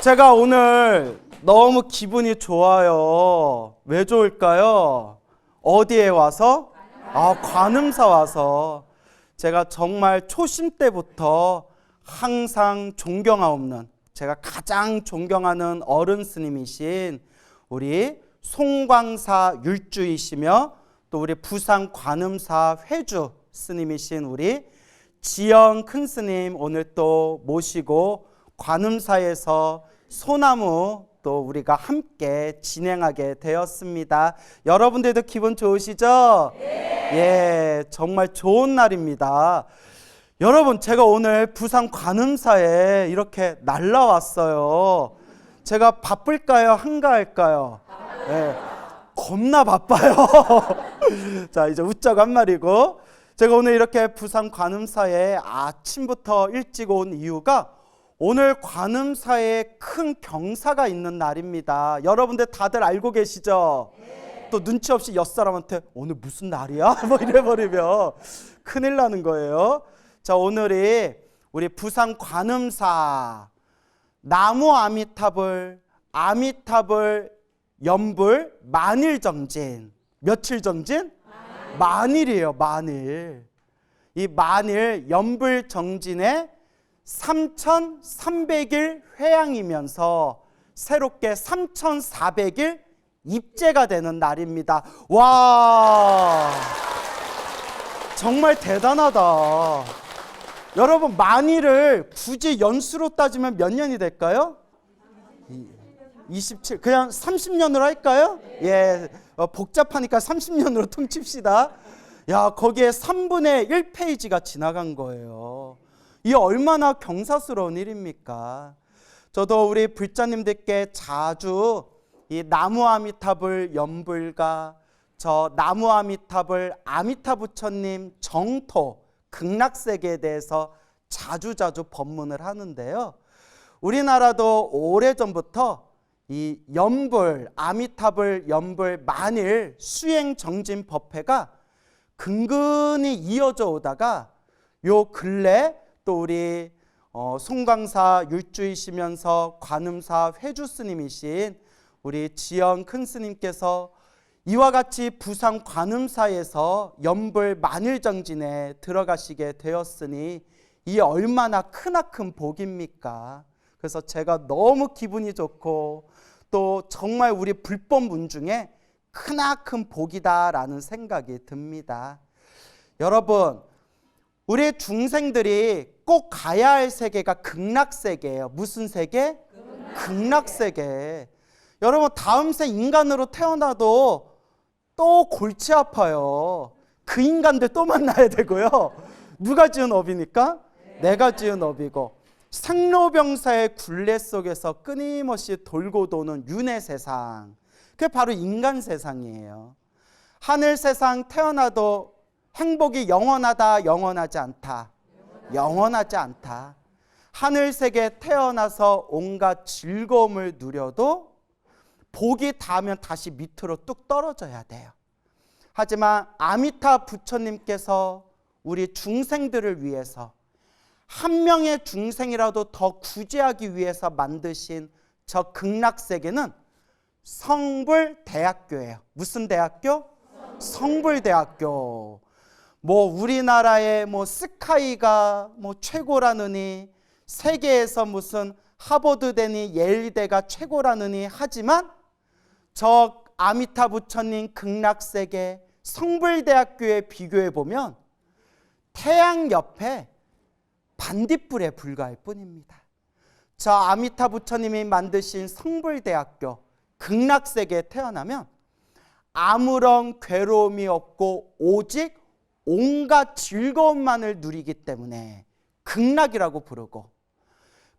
제가 오늘 너무 기분이 좋아요. 왜 좋을까요? 어디에 와서? 관음사 와서. 제가 정말 초심 때부터 항상 존경하옵는, 제가 가장 존경하는 어른 스님이신 우리 송광사 율주이시며 또 우리 부산 관음사 회주 스님이신 우리 지영 큰 스님 오늘 또 모시고 관음사에서 소나무 또 우리가 함께 진행하게 되었습니다. 여러분들도 기분 좋으시죠? 네. 예, 정말 좋은 날입니다. 여러분, 제가 오늘 부산 관음사에 이렇게 날라왔어요. 제가 바쁠까요? 한가할까요? 예, 겁나 바빠요. 자, 이제 웃자고 한 말이고, 제가 오늘 이렇게 부산 관음사에 아침부터 일찍 온 이유가 오늘 관음사에 큰 경사가 있는 날입니다. 여러분들 다들 알고 계시죠? 네. 또 눈치 없이 옆사람한테 오늘 무슨 날이야? 뭐 이래버리면 큰일 나는 거예요. 자, 오늘이 우리 부산 관음사 나무 아미탑을 연불 만일정진. 며칠 정진? 만일이에요. 만일. 이 만일 연불 정진에 3,300일 회양이면서 새롭게 3,400일 입제가 되는 날입니다. 와, 정말 대단하다. 여러분, 만일을 굳이 연수로 따지면 몇 년이 될까요? 27, 그냥 30년으로 할까요? 예, 복잡하니까 30년으로 퉁칩시다. 야, 거기에 3분의 1페이지가 지나간 거예요. 이 얼마나 경사스러운 일입니까? 저도 우리 불자님들께 자주 이 나무 아미탑을 연불가 저 나무 아미탑을 아미타 부처님 정토 극락세계에 대해서 자주 법문을 하는데요. 우리나라도 오래전부터 이 연불 아미탑을 연불 만일 수행 정진 법회가 근근히 이어져 오다가 요 근래 또 우리 송광사 율주이시면서 관음사 회주 스님이신 우리 지영 큰 스님께서 이와 같이 부산 관음사에서 연불 만일정진에 들어가시게 되었으니 이 얼마나 크나큰 복입니까? 그래서 제가 너무 기분이 좋고 또 정말 우리 불법문 중에 크나큰 복이다라는 생각이 듭니다. 여러분, 우리 중생들이 꼭 가야 할 세계가 극락세계예요. 무슨 세계? 극락세계. 여러분, 다음 생 인간으로 태어나도 또 골치 아파요. 그 인간들 또 만나야 되고요. 누가 지은 업이니까? 내가 지은 업이고, 생로병사의 굴레 속에서 끊임없이 돌고 도는 윤회 세상, 그게 바로 인간 세상이에요. 하늘 세상 태어나도 행복이 영원하다, 영원하지 않다. 영원하지 않다. 하늘 세계 태어나서 온갖 즐거움을 누려도 복이 닿으면 다시 밑으로 뚝 떨어져야 돼요. 하지만 아미타 부처님께서 우리 중생들을 위해서 한 명의 중생이라도 더 구제하기 위해서 만드신 저 극락세계는 성불대학교예요. 무슨 대학교? 성불대학교. 뭐 우리나라의 뭐 스카이가 뭐 최고라느니 세계에서 무슨 하버드대니 예일대가 최고라느니 하지만 저 아미타 부처님 극락세계 성불대학교에 비교해 보면 태양 옆에 반딧불에 불과할 뿐입니다. 저 아미타 부처님이 만드신 성불대학교 극락세계에 태어나면 아무런 괴로움이 없고 오직 온갖 즐거움만을 누리기 때문에 극락이라고 부르고,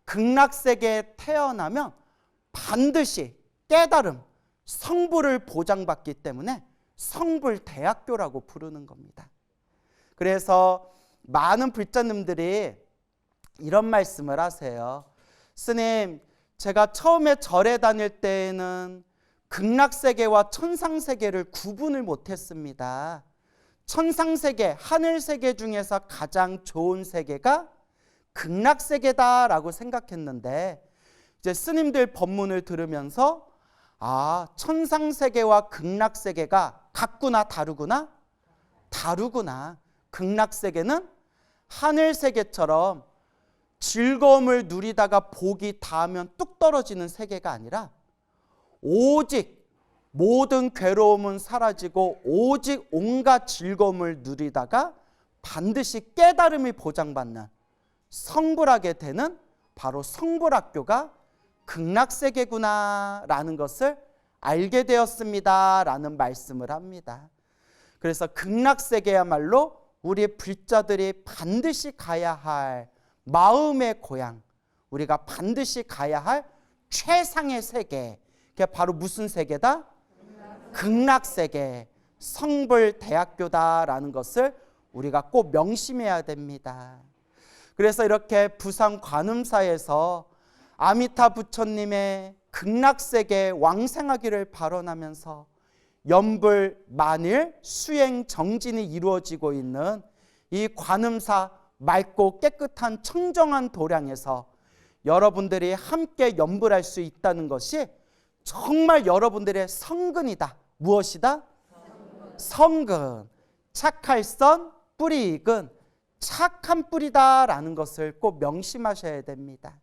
극락세계에 태어나면 반드시 깨달음, 성불을 보장받기 때문에 성불대학교라고 부르는 겁니다. 그래서 많은 불자님들이 이런 말씀을 하세요. 스님, 제가 처음에 절에 다닐 때에는 극락세계와 천상세계를 구분을 못했습니다. 천상세계, 하늘세계 중에서 가장 좋은 세계가 극락세계다라고 생각했는데 이제 스님들 법문을 들으면서 천상세계와 극락세계가 같구나 다르구나? 다르구나. 극락세계는 하늘세계처럼 즐거움을 누리다가 복이 닿으면 뚝 떨어지는 세계가 아니라 오직 모든 괴로움은 사라지고 오직 온갖 즐거움을 누리다가 반드시 깨달음이 보장받는 성불하게 되는 바로 성불학교가 극락세계구나라는 것을 알게 되었습니다 라는 말씀을 합니다. 그래서 극락세계야말로 우리 불자들이 반드시 가야 할 마음의 고향, 우리가 반드시 가야 할 최상의 세계, 그게 바로 무슨 세계다? 극락세계, 성불대학교다라는 것을 우리가 꼭 명심해야 됩니다. 그래서 이렇게 부산 관음사에서 아미타 부처님의 극락세계 왕생하기를 발언하면서 연불 만일 수행 정진이 이루어지고 있는 이 관음사 맑고 깨끗한 청정한 도량에서 여러분들이 함께 연불할 수 있다는 것이 정말 여러분들의 성근이다. 무엇이다? 성근. 착할 선 뿌리 익은 착한 뿌리다라는 것을 꼭 명심하셔야 됩니다.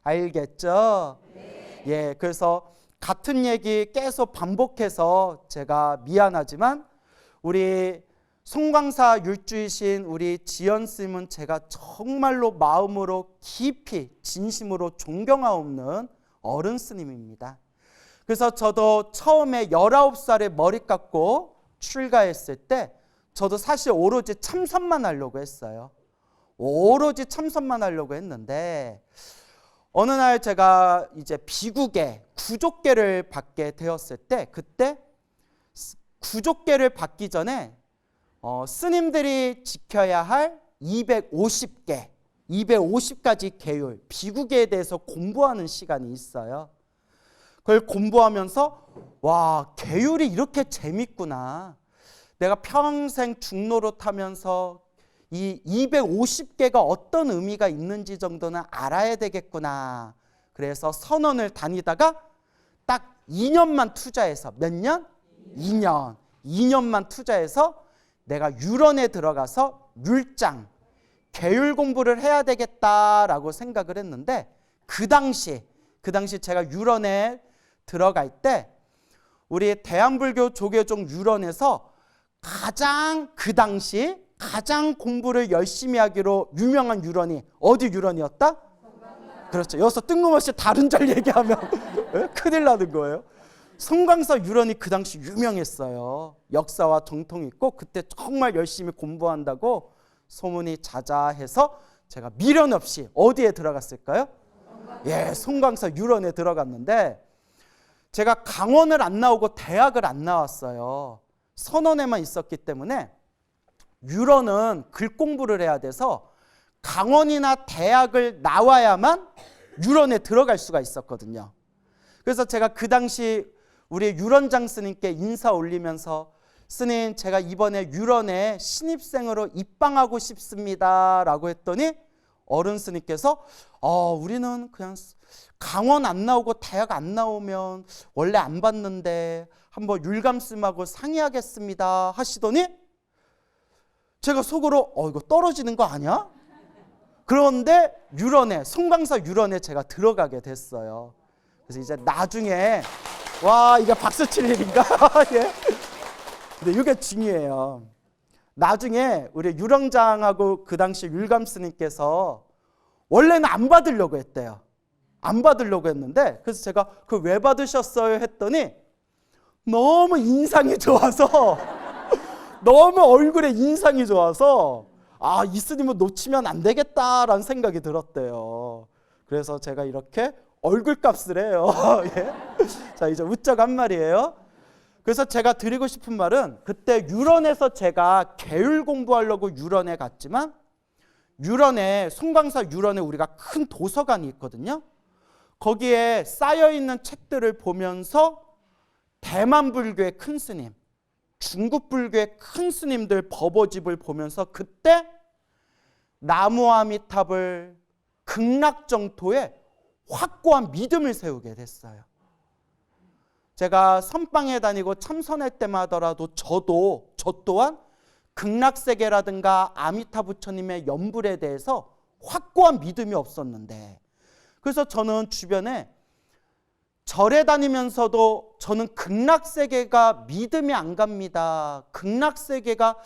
알겠죠? 네. 예, 그래서 같은 얘기 계속 반복해서 제가 미안하지만 우리 송광사 율주이신 우리 지연스님은 제가 정말로 마음으로 깊이 진심으로 존경하옵는 어른 스님입니다. 그래서 저도 처음에 19살에 머리 깎고 출가했을 때 저도 사실 오로지 참선만 하려고 했어요. 오로지 참선만 하려고 했는데 어느 날 제가 이제 비국의 구족계를 받게 되었을 때 그때 구족계를 받기 전에 스님들이 지켜야 할 250개, 250가지 계율, 비국에 대해서 공부하는 시간이 있어요. 그걸 공부하면서 와, 계율이 이렇게 재밌구나. 내가 평생 중노릇 하면서 이 250개가 어떤 의미가 있는지 정도는 알아야 되겠구나. 그래서 선원을 다니다가 딱 2년만 투자해서 몇 년? 2년. 2년만 투자해서 내가 율원에 들어가서 율장, 계율 공부를 해야 되겠다라고 생각을 했는데 그 당시 제가 율원에 들어갈 때 우리 대한불교 조계종 율원에서 가장 그 당시 가장 공부를 열심히 하기로 유명한 율원이 어디 율원이었다? 그렇죠. 여기서 뜬금없이 다른 절 얘기하면 큰일 나는 거예요. 송광사 율원이 그 당시 유명했어요. 역사와 정통이 있고 그때 정말 열심히 공부한다고 소문이 자자해서 제가 미련 없이 어디에 들어갔을까요? 예, 송광사 율원에 들어갔는데 제가 강원을 안 나오고 대학을 안 나왔어요. 선원에만 있었기 때문에 율원은 글 공부를 해야 돼서 강원이나 대학을 나와야만 율원에 들어갈 수가 있었거든요. 그래서 제가 그 당시 우리 율원장 스님께 인사 올리면서 스님 제가 이번에 율원에 신입생으로 입방하고 싶습니다 라고 했더니 어른 스님께서 우리는 그냥 강원 안 나오고 대학 안 나오면 원래 안 받는데 한번 율감스님하고 상의하겠습니다 하시더니 제가 속으로 이거 떨어지는 거 아니야? 그런데 율원에 송광사 율원에 제가 들어가게 됐어요. 그래서 이제 나중에 와 이게 박수 칠 일인가? 예. 근데 이게 중요해요. 나중에 우리 율원장하고 그 당시 율감스님께서 원래는 안 받으려고 했대요. 안 받으려고 했는데 그래서 제가 그 왜 받으셨어요? 했더니 너무 인상이 좋아서 너무 얼굴에 인상이 좋아서 이 스님은 놓치면 안 되겠다라는 생각이 들었대요. 그래서 제가 이렇게 얼굴값을 해요. 예? 자 이제 웃자고 한 말이에요. 그래서 제가 드리고 싶은 말은 그때 율원에서 제가 계율 공부하려고 율원에 갔지만 율원에 송광사 율원에 우리가 큰 도서관이 있거든요. 거기에 쌓여있는 책들을 보면서 대만 불교의 큰 스님, 중국 불교의 큰 스님들 법어집을 보면서 그때 나무아미탑을 극락정토에 확고한 믿음을 세우게 됐어요. 제가 선방에 다니고 참선할 때만 하더라도 저 또한 극락세계라든가 아미타 부처님의 연불에 대해서 확고한 믿음이 없었는데, 그래서 저는 주변에 절에 다니면서도 저는 극락세계가 믿음이 안 갑니다, 극락세계가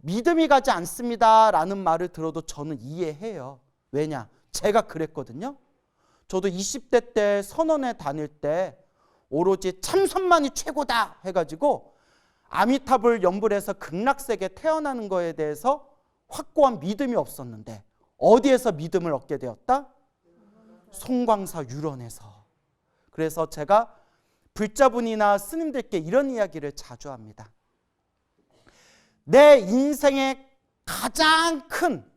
믿음이 가지 않습니다 라는 말을 들어도 저는 이해해요. 왜냐? 제가 그랬거든요. 저도 20대 때 선원에 다닐 때 오로지 참선만이 최고다 해가지고 아미타불 연불에서 극락세계 태어나는 거에 대해서 확고한 믿음이 없었는데, 어디에서 믿음을 얻게 되었다? 송광사 유런에서. 그래서 제가 불자분이나 스님들께 이런 이야기를 자주 합니다. 내 인생의 가장 큰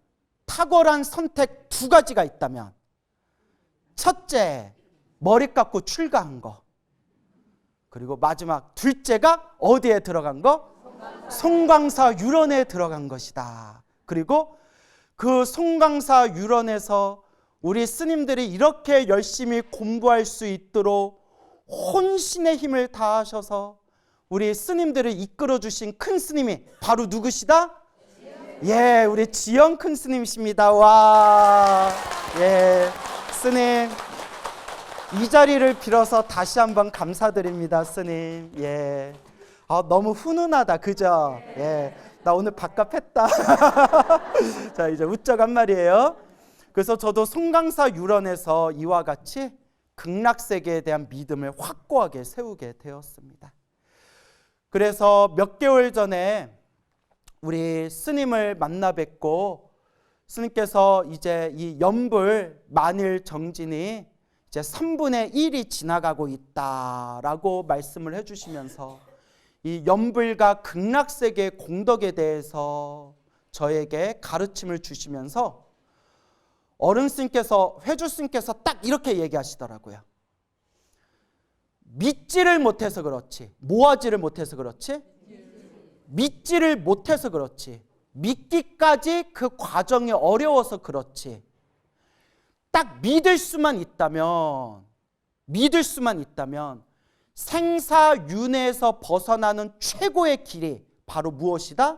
탁월한 선택 2가지가 있다면, 첫째, 머리 깎고 출가한 거. 그리고 마지막 둘째가 어디에 들어간 거? 송광사 유런에 들어간 것이다. 그리고 그 송광사 유런에서 우리 스님들이 이렇게 열심히 공부할 수 있도록 혼신의 힘을 다하셔서 우리 스님들을 이끌어 주신 큰 스님이 바로 누구시다? 예, 우리 지영 큰 스님이십니다. 와, 예, 스님 이 자리를 빌어서 다시 한번 감사드립니다, 스님. 예, 너무 훈훈하다, 그죠? 예, 나 오늘 밥값했다. 자, 이제 우쩍한 말이에요. 그래서 저도 송강사 유런에서 이와 같이 극락세계에 대한 믿음을 확고하게 세우게 되었습니다. 그래서 몇 개월 전에 우리 스님을 만나 뵙고, 스님께서 이제 이 연불 만일 정진이 이제 3분의 1이 지나가고 있다라고 말씀을 해주시면서 이 연불과 극락세계의 공덕에 대해서 저에게 가르침을 주시면서 어른스님께서, 회주스님께서 딱 이렇게 얘기하시더라고요. 믿지를 못해서 그렇지, 뭐하지를 못해서 그렇지? 믿지를 못해서 그렇지, 믿기까지 그 과정이 어려워서 그렇지, 딱 믿을 수만 있다면 생사윤회에서 벗어나는 최고의 길이 바로 무엇이다?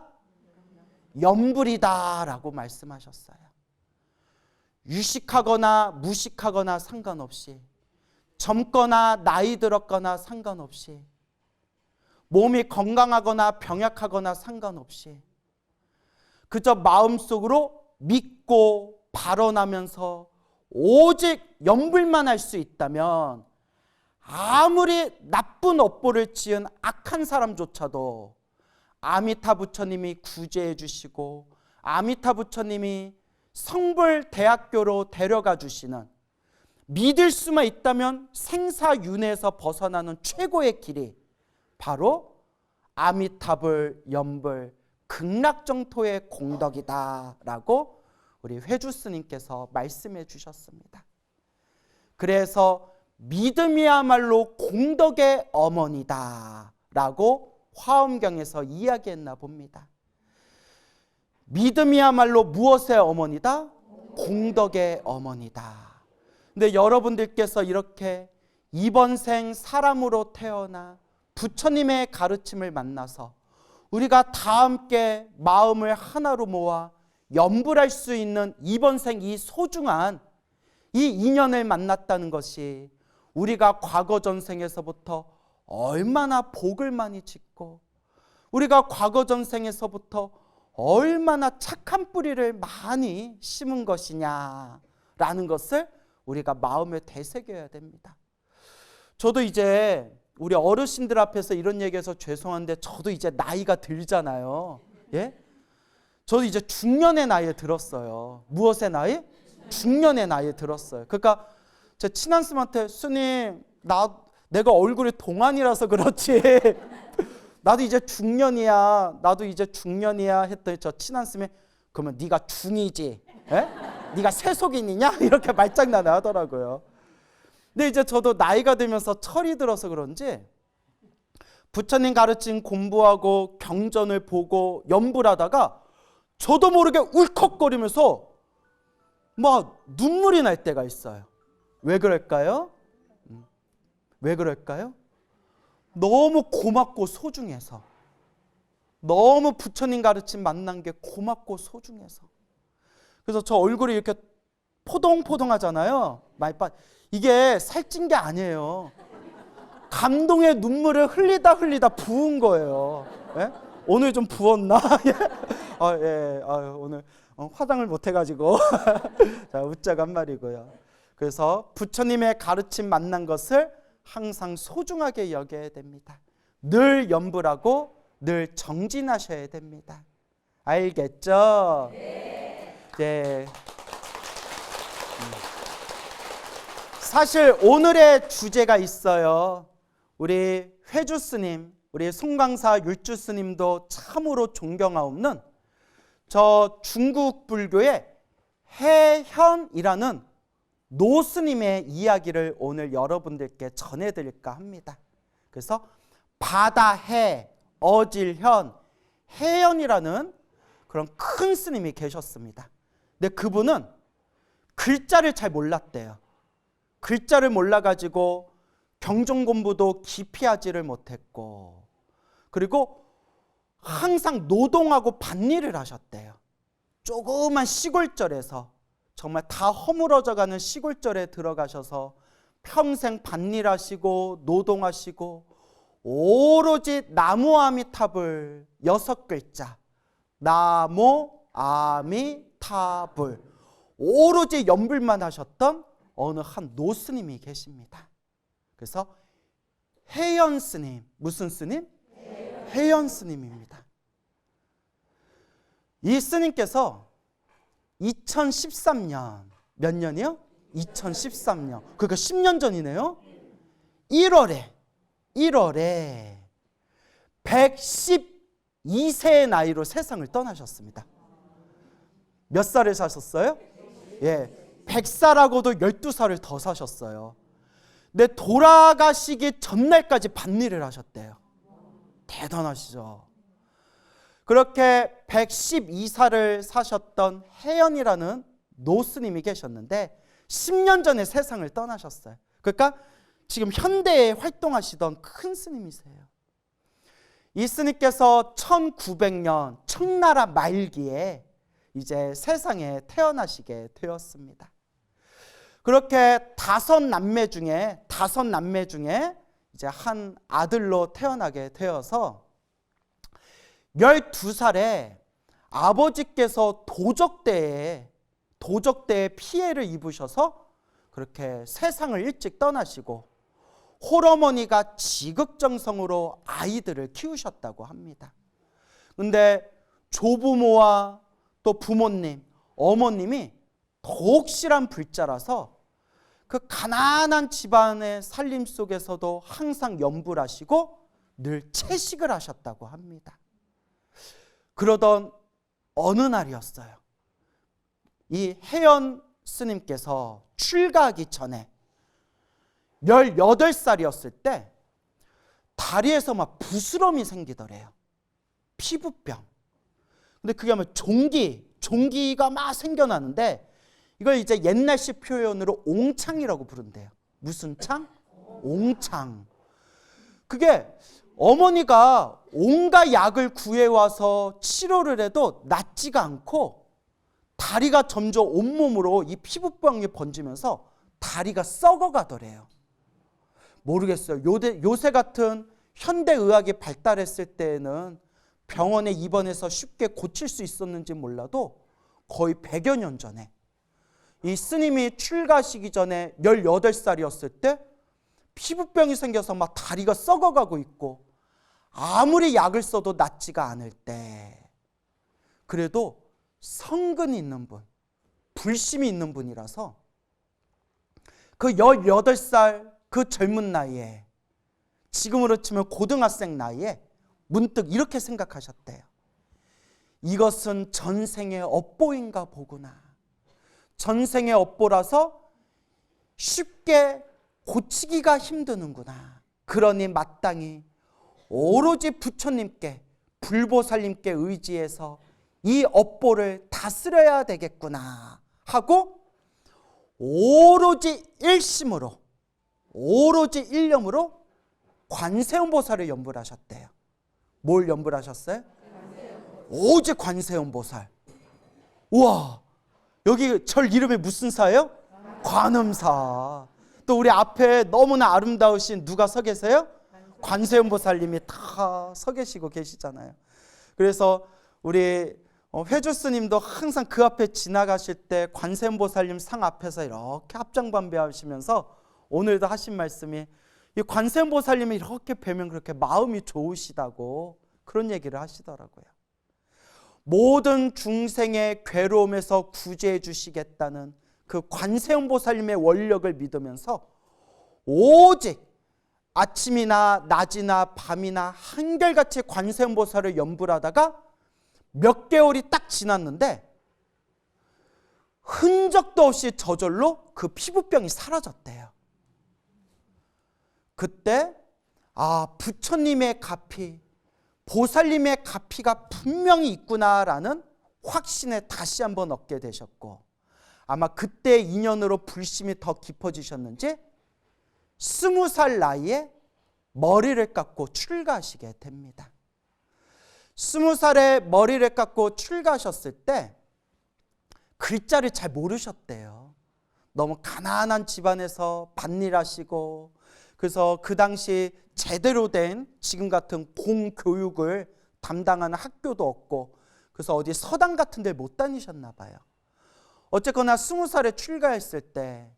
연불이다 라고 말씀하셨어요. 유식하거나 무식하거나 상관없이, 젊거나 나이 들었거나 상관없이, 몸이 건강하거나 병약하거나 상관없이 그저 마음속으로 믿고 발언하면서 오직 연불만 할 수 있다면, 아무리 나쁜 업보를 지은 악한 사람조차도 아미타 부처님이 구제해 주시고 아미타 부처님이 성불대학교로 데려가 주시는, 믿을 수만 있다면 생사윤회에서 벗어나는 최고의 길이 바로 아미타불 연불 극락정토의 공덕이다 라고 우리 회주스님께서 말씀해 주셨습니다. 그래서 믿음이야말로 공덕의 어머니다 라고 화엄경에서 이야기했나 봅니다. 믿음이야말로 무엇의 어머니다? 공덕의 어머니다. 근데 여러분들께서 이렇게 이번 생 사람으로 태어나 부처님의 가르침을 만나서 우리가 다 함께 마음을 하나로 모아 연불할 수 있는 이번 생 이 소중한 이 인연을 만났다는 것이 우리가 과거 전생에서부터 얼마나 복을 많이 짓고, 우리가 과거 전생에서부터 얼마나 착한 뿌리를 많이 심은 것이냐라는 것을 우리가 마음에 되새겨야 됩니다. 저도 이제 우리 어르신들 앞에서 이런 얘기해서 죄송한데, 저도 이제 나이가 들잖아요. 예? 저도 이제 중년의 나이에 들었어요. 무엇의 나이? 중년의 나이에 들었어요. 그러니까 제 친한 스님한테, 스님, 내가 얼굴이 동안이라서 그렇지 나도 이제 중년이야, 했더니 저 친한 스님이, 그러면 네가 중이지, 에? 네가 세속인이냐? 이렇게 말장난을 하더라고요. 근데 이제 저도 나이가 들면서 철이 들어서 그런지 부처님 가르친 공부하고 경전을 보고 연불하다가 저도 모르게 울컥거리면서 막 눈물이 날 때가 있어요. 왜 그럴까요? 왜 그럴까요? 너무 고맙고 소중해서. 너무 부처님 가르침 만난 게 고맙고 소중해서. 그래서 저 얼굴이 이렇게 포동포동하잖아요. 이게 살찐 게 아니에요. 감동의 눈물을 흘리다 부은 거예요. 예? 오늘 좀 부었나? 오늘 화장을 못 해가지고 자, 웃자고 한 말이고요. 그래서 부처님의 가르침 만난 것을 항상 소중하게 여겨야 됩니다. 늘 염불하고 늘 정진하셔야 됩니다. 알겠죠? 네. 사실 오늘의 주제가 있어요. 우리 회주 스님, 우리 송강사 율주 스님도 참으로 존경하옵는 저 중국 불교의 해현이라는 노 스님의 이야기를 오늘 여러분들께 전해드릴까 합니다. 그래서 바다해, 어질현, 해현이라는 그런 큰 스님이 계셨습니다. 근데 그분은 글자를 잘 몰랐대요. 글자를 몰라가지고 경전 공부도 깊이 하지를 못했고, 그리고 항상 노동하고 밭일을 하셨대요. 조그만 시골절에서 정말 다 허물어져가는 시골절에 들어가셔서 평생 밭일하시고 노동하시고 오로지 나무 아미타불 6글자, 나무 아미타불 오로지 연불만 하셨던 어느 한 노스님이 계십니다. 그래서 해연 스님, 무슨 스님? 해연 스님입니다. 이 스님께서 2013년, 몇 년이요? 2013년, 그러니까 10년 전이네요. 1월에 112세의 나이로 세상을 떠나셨습니다. 몇 살을 사셨어요? 100살하고도 12살을 더 사셨어요. 근데 돌아가시기 전날까지 밭일을 하셨대요. 대단하시죠? 그렇게 112살을 사셨던 해연이라는 노스님이 계셨는데 10년 전에 세상을 떠나셨어요. 그러니까 지금 현대에 활동하시던 큰 스님이세요. 이 스님께서 1900년 청나라 말기에 이제 세상에 태어나시게 되었습니다. 그렇게 5남매 중에 이제 한 아들로 태어나게 되어서 12살에 아버지께서 도적대에 피해를 입으셔서 그렇게 세상을 일찍 떠나시고 홀어머니가 지극정성으로 아이들을 키우셨다고 합니다. 근데 조부모와 또 부모님, 어머님이 독실한 불자라서 그 가난한 집안의 살림 속에서도 항상 염불하시고 늘 채식을 하셨다고 합니다. 그러던 어느 날이었어요. 이 해연 스님께서 출가하기 전에 18살이었을 때 다리에서 막 부스럼이 생기더래요. 피부병. 근데 그게 아마 종기가 막 생겨나는데 이걸 이제 옛날식 표현으로 옹창이라고 부른대요. 무슨 창? 옹창. 그게 어머니가 온갖 약을 구해와서 치료를 해도 낫지가 않고 다리가 점점 온몸으로 이 피부병이 번지면서 다리가 썩어가더래요. 모르겠어요. 요새 같은 현대의학이 발달했을 때에는 병원에 입원해서 쉽게 고칠 수 있었는지 몰라도 거의 100여 년 전에 이 스님이 출가하시기 전에 18살이었을 때 피부병이 생겨서 막 다리가 썩어가고 있고 아무리 약을 써도 낫지가 않을 때 그래도 성근이 있는 분, 불심이 있는 분이라서 그 18살 그 젊은 나이에 지금으로 치면 고등학생 나이에 문득 이렇게 생각하셨대요. 이것은 전생의 업보인가 보구나. 전생의 업보라서 쉽게 고치기가 힘드는구나. 그러니 마땅히 오로지 부처님께 불보살님께 의지해서 이 업보를 다스려야 되겠구나 하고 오로지 일심으로, 오로지 일념으로 관세음보살을 연불 하셨대요. 뭘 연불 하셨어요? 오직 관세음보살. 우와, 여기 절 이름이 무슨 사예요? 관음사. 또 우리 앞에 너무나 아름다우신 누가 서 계세요? 관세음보살님이 다 서 계시고 계시잖아요. 그래서 우리 회주 스님도 항상 그 앞에 지나가실 때 관세음보살님 상 앞에서 이렇게 합장반배하시면서 오늘도 하신 말씀이 이 관세음보살님이 이렇게 뵈면 그렇게 마음이 좋으시다고 그런 얘기를 하시더라고요. 모든 중생의 괴로움에서 구제해 주시겠다는 그 관세음보살님의 원력을 믿으면서 오직 아침이나 낮이나 밤이나 한결같이 관세음보살을 연불하다가 몇 개월이 딱 지났는데 흔적도 없이 저절로 그 피부병이 사라졌대요. 그때 부처님의 가피, 보살님의 가피가 분명히 있구나라는 확신에 다시 한번 얻게 되셨고, 아마 그때 인연으로 불심이 더 깊어지셨는지 20살 나이에 머리를 깎고 출가하시게 됩니다. 20살에 머리를 깎고 출가하셨을 때 글자를 잘 모르셨대요. 너무 가난한 집안에서 밭일하시고, 그래서 그 당시 제대로 된 지금 같은 공교육을 담당하는 학교도 없고, 그래서 어디 서당 같은 데 못 다니셨나 봐요. 어쨌거나 20살에 출가했을 때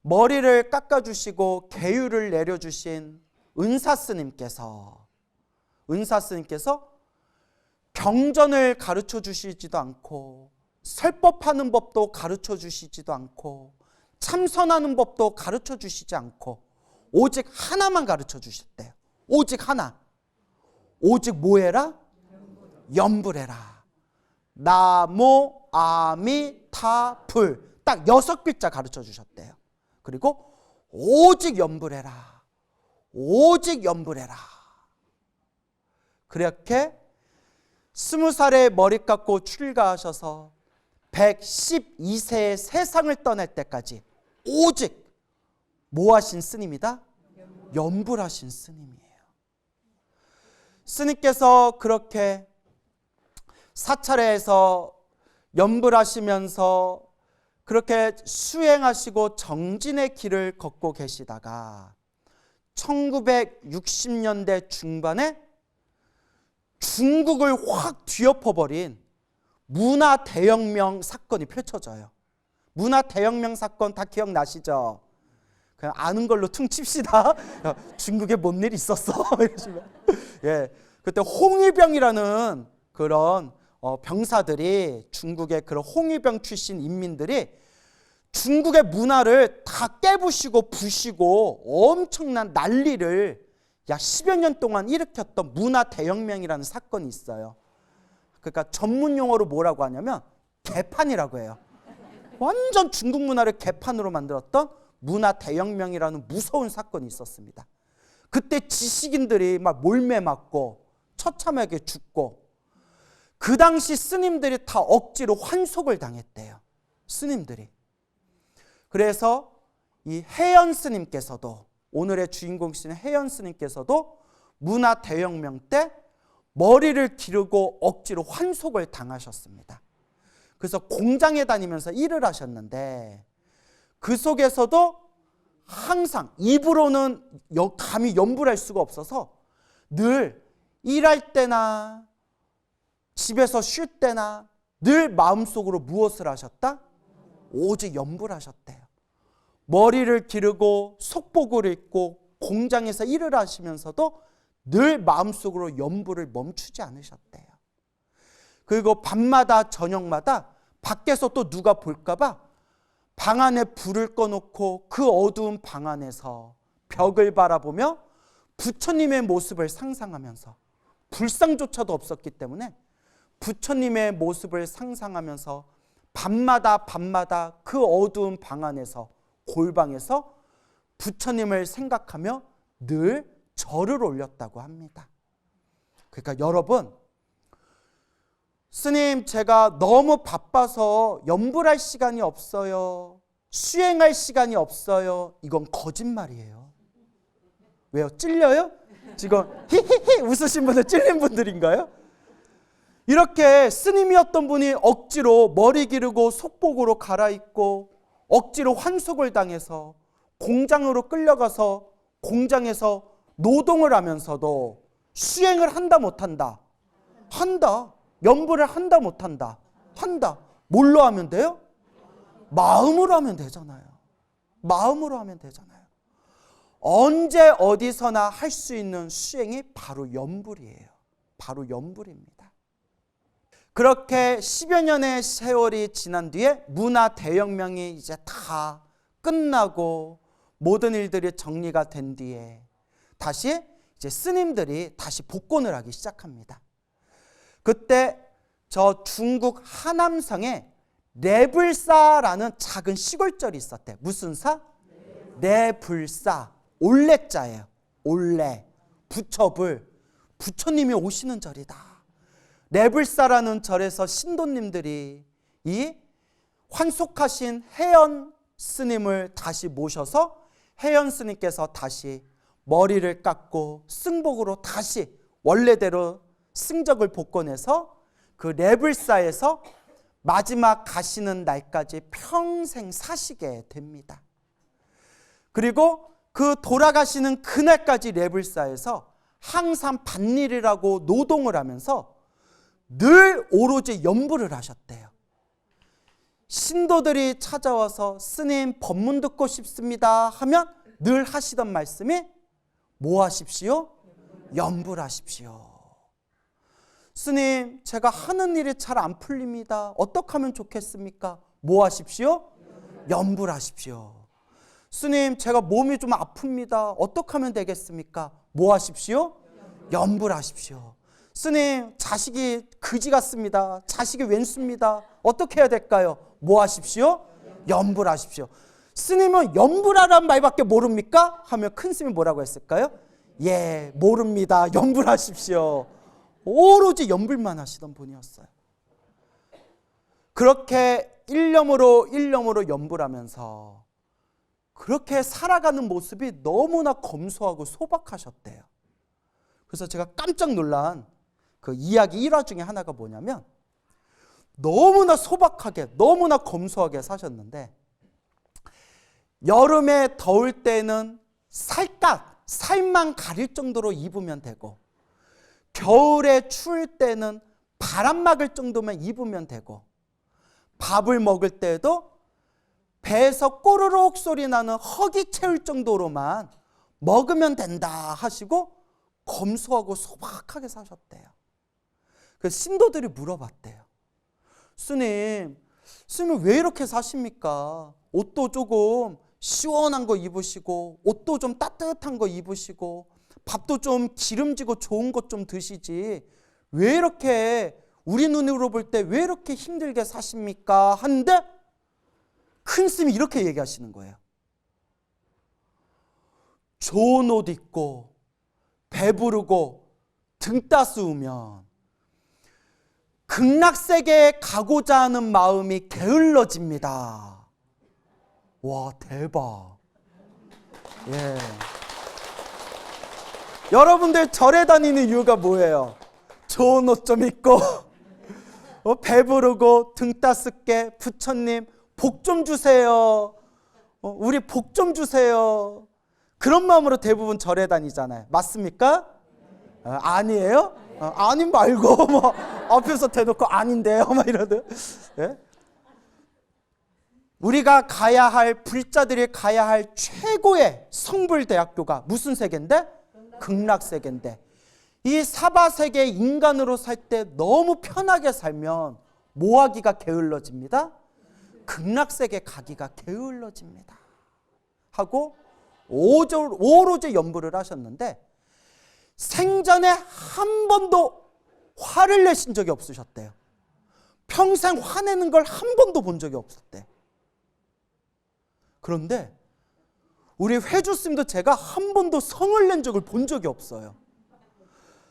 머리를 깎아주시고 계율을 내려주신 은사스님께서 경전을 가르쳐 주시지도 않고, 설법하는 법도 가르쳐 주시지도 않고, 참선하는 법도 가르쳐 주시지 않고, 오직 하나만 가르쳐 주셨대요. 오직 하나. 오직 뭐 해라? 연불해라. 나모 아미타불. 딱 6글자 가르쳐 주셨대요. 그리고 오직 연불해라. 오직 연불해라. 그렇게 20살에 머리 깎고 출가하셔서 112세의 세상을 떠날 때까지 오직 뭐 하신 스님이다? 연불하신 스님이에요. 스님께서 그렇게 사찰에서 연불하시면서 그렇게 수행하시고 정진의 길을 걷고 계시다가 1960년대 중반에 중국을 확 뒤엎어버린 문화 대혁명 사건이 펼쳐져요. 문화 대혁명 사건 다 기억나시죠? 그냥 아는 걸로 퉁칩시다. 중국에 뭔 일 있었어? 예, 그때 홍위병이라는 그런 병사들이, 중국의 그런 홍위병 출신 인민들이 중국의 문화를 다 깨부시고 부시고 엄청난 난리를 약 10여 년 동안 일으켰던 문화 대혁명이라는 사건이 있어요. 그러니까 전문 용어로 뭐라고 하냐면 개판이라고 해요. 완전 중국 문화를 개판으로 만들었던 문화 대혁명이라는 무서운 사건이 있었습니다. 그때 지식인들이 막 몰매 맞고 처참하게 죽고, 그 당시 스님들이 다 억지로 환속을 당했대요. 스님들이. 그래서 이 해연 스님께서도, 오늘의 주인공이신 해연 스님께서도 문화 대혁명 때 머리를 기르고 억지로 환속을 당하셨습니다. 그래서 공장에 다니면서 일을 하셨는데, 그 속에서도 항상 입으로는 감히 연불할 수가 없어서 늘 일할 때나 집에서 쉴 때나 늘 마음속으로 무엇을 하셨다? 오직 연불하셨대요. 머리를 기르고 속복을 입고 공장에서 일을 하시면서도 늘 마음속으로 연불을 멈추지 않으셨대요. 그리고 밤마다 저녁마다 밖에서 또 누가 볼까 봐 방 안에 불을 꺼놓고 그 어두운 방 안에서 벽을 바라보며 부처님의 모습을 상상하면서, 불상조차도 없었기 때문에 부처님의 모습을 상상하면서 밤마다 그 어두운 방 안에서, 골방에서 부처님을 생각하며 늘 절을 올렸다고 합니다. 그러니까 여러분, 스님 제가 너무 바빠서 연불할 시간이 없어요. 수행할 시간이 없어요. 이건 거짓말이에요. 왜요? 찔려요? 지금 히히히 웃으신 분들 찔린 분들인가요? 이렇게 스님이었던 분이 억지로 머리 기르고 속복으로 갈아입고 억지로 환속을 당해서 공장으로 끌려가서 공장에서 노동을 하면서도 수행을 한다 못한다? 한다. 연불을 한다 못한다? 한다. 뭘로 하면 돼요? 마음으로 하면 되잖아요. 마음으로 하면 되잖아요. 언제 어디서나 할 수 있는 수행이 바로 연불이에요. 바로 연불입니다. 그렇게 10여 년의 세월이 지난 뒤에 문화 대혁명이 이제 다 끝나고 모든 일들이 정리가 된 뒤에 다시 이제 스님들이 다시 복권을 하기 시작합니다. 그때 저 중국 하남성에 레불사라는 작은 시골절이 있었대. 무슨 사? 레불사. 올레자예요. 올레. 부처불. 부처님이 오시는 절이다. 레불사라는 절에서 신도님들이 이 환속하신 해연 스님을 다시 모셔서 해연 스님께서 다시 머리를 깎고 승복으로 다시 원래대로 승적을 복권해서 그 레불사에서 마지막 가시는 날까지 평생 사시게 됩니다. 그리고 그 돌아가시는 그날까지 레불사에서 항상 밭일이라고 노동을 하면서 늘 오로지 연불을 하셨대요. 신도들이 찾아와서 스님 법문 듣고 싶습니다 하면 늘 하시던 말씀이 뭐 하십시오? 연불하십시오. 스님, 제가 하는 일이 잘 안 풀립니다. 어떻게 하면 좋겠습니까? 뭐 하십시오? 연불하십시오. 스님, 제가 몸이 좀 아픕니다. 어떻게 하면 되겠습니까? 뭐 하십시오? 연불하십시오. 스님, 자식이 그지 같습니다. 자식이 왼수입니다. 어떻게 해야 될까요? 뭐 하십시오? 연불하십시오. 스님은 연불하란 말밖에 모릅니까? 하면 큰 스님이 뭐라고 했을까요? 예, 모릅니다. 연불하십시오. 오로지 연불만 하시던 분이었어요. 그렇게 일념으로 연불하면서 그렇게 살아가는 모습이 너무나 검소하고 소박하셨대요. 그래서 제가 깜짝 놀란 그 이야기 일화 중에 하나가 뭐냐면 너무나 소박하게 너무나 검소하게 사셨는데 여름에 더울 때는 살만 가릴 정도로 입으면 되고 겨울에 추울 때는 바람 막을 정도만 입으면 되고 밥을 먹을 때도 배에서 꼬르륵 소리 나는 허기 채울 정도로만 먹으면 된다 하시고 검소하고 소박하게 사셨대요. 그래서 신도들이 물어봤대요. 스님 왜 이렇게 사십니까? 옷도 조금 시원한 거 입으시고 옷도 좀 따뜻한 거 입으시고 밥도 좀 기름지고 좋은 것 좀 드시지 왜 이렇게 우리 눈으로 볼 때 왜 이렇게 힘들게 사십니까? 하는데 큰 스님이 이렇게 얘기하시는 거예요. 좋은 옷 입고 배부르고 등 따스우면 극락세계에 가고자 하는 마음이 게을러집니다. 와, 대박. 예. 여러분들 절에 다니는 이유가 뭐예요? 좋은 옷 좀 입고 배부르고 등 따숩게 부처님 복 좀 주세요. 우리 복 좀 주세요. 그런 마음으로 대부분 절에 다니잖아요. 맞습니까? 아니에요? 아니 말고 뭐 앞에서 대놓고 아닌데요 막 이러듯. 예? 우리가 가야 할 불자들이 가야 할 최고의 성불대학교가 무슨 세계인데? 극락세계인데 이 사바세계 인간으로 살 때 너무 편하게 살면 뭐 하기가 게을러집니다? 극락세계 가기가 게을러집니다 하고 오로지 연불을 하셨는데 생전에 한 번도 화를 내신 적이 없으셨대요. 평생 화내는 걸 한 번도 본 적이 없었대. 그런데 우리 회주스님도 제가 한 번도 성을 낸 적을 본 적이 없어요.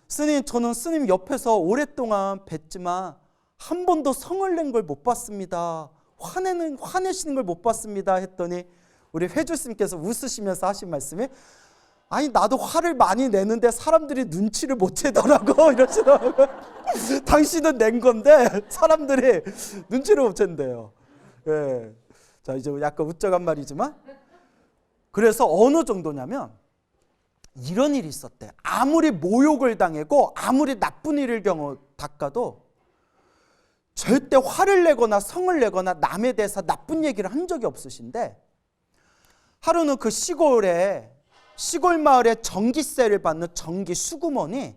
스님, 저는 스님 옆에서 오랫동안 뵀지만 한 번도 성을 낸 걸 못 봤습니다. 화내시는 걸 못 봤습니다 했더니 우리 회주스님께서 웃으시면서 하신 말씀이 아니 나도 화를 많이 내는데 사람들이 눈치를 못 채더라고 이러시더라고요. 당신은 낸 건데 사람들이 눈치를 못 챈대요. 예. 자 이제 약간 웃적한 말이지만 그래서 어느 정도냐면 이런 일이 있었대. 아무리 모욕을 당하고 아무리 나쁜 일을 닦아도 절대 화를 내거나 성을 내거나 남에 대해서 나쁜 얘기를 한 적이 없으신데 하루는 그 시골 마을에 전기세를 받는 전기 수구먼이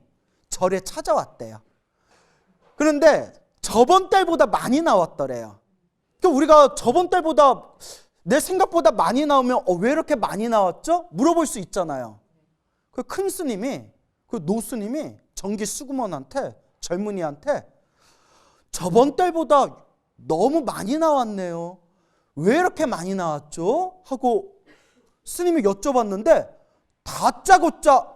절에 찾아왔대요. 그런데 저번 달보다 많이 나왔더래요. 그러니까 우리가 저번 달보다 내 생각보다 많이 나오면 왜 이렇게 많이 나왔죠? 물어볼 수 있잖아요. 그 큰 스님이, 그 노스님이 전기 수구먼한테, 젊은이한테 저번 달보다 너무 많이 나왔네요. 왜 이렇게 많이 나왔죠? 하고 스님이 여쭤봤는데 다짜고짜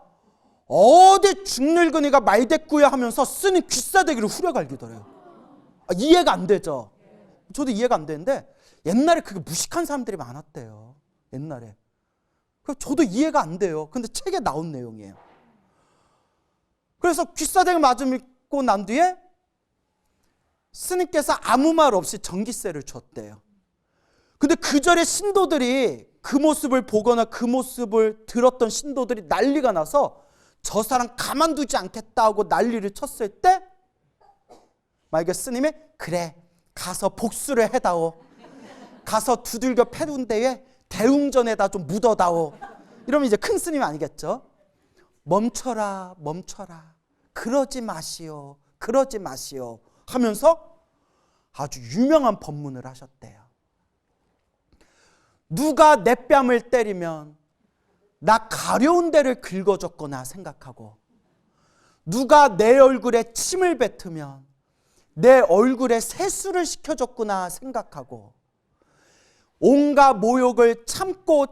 어디 죽늙은이가 말대꾸야 하면서 스님 귀싸대기를 후려갈기더래요. 이해가 안 되죠? 저도 이해가 안 되는데 옛날에 그게 무식한 사람들이 많았대요. 옛날에. 저도 이해가 안 돼요. 근데 책에 나온 내용이에요. 그래서 귀싸대기 맞고 난 뒤에 스님께서 아무 말 없이 전기세를 줬대요. 근데 그 절에 신도들이 그 모습을 보거나 그 모습을 들었던 신도들이 난리가 나서 저 사람 가만두지 않겠다 하고 난리를 쳤을 때 만약에 스님이 그래 가서 복수를 해다오. 가서 두들겨 패는 데에 대웅전에다 좀 묻어다오. 이러면 이제 큰 스님이 아니겠죠. 멈춰라 멈춰라 그러지 마시오 그러지 마시오 하면서 아주 유명한 법문을 하셨대요. 누가 내 뺨을 때리면 나 가려운 데를 긁어줬거나 생각하고 누가 내 얼굴에 침을 뱉으면 내 얼굴에 세수를 시켜줬구나 생각하고 온갖 모욕을 참고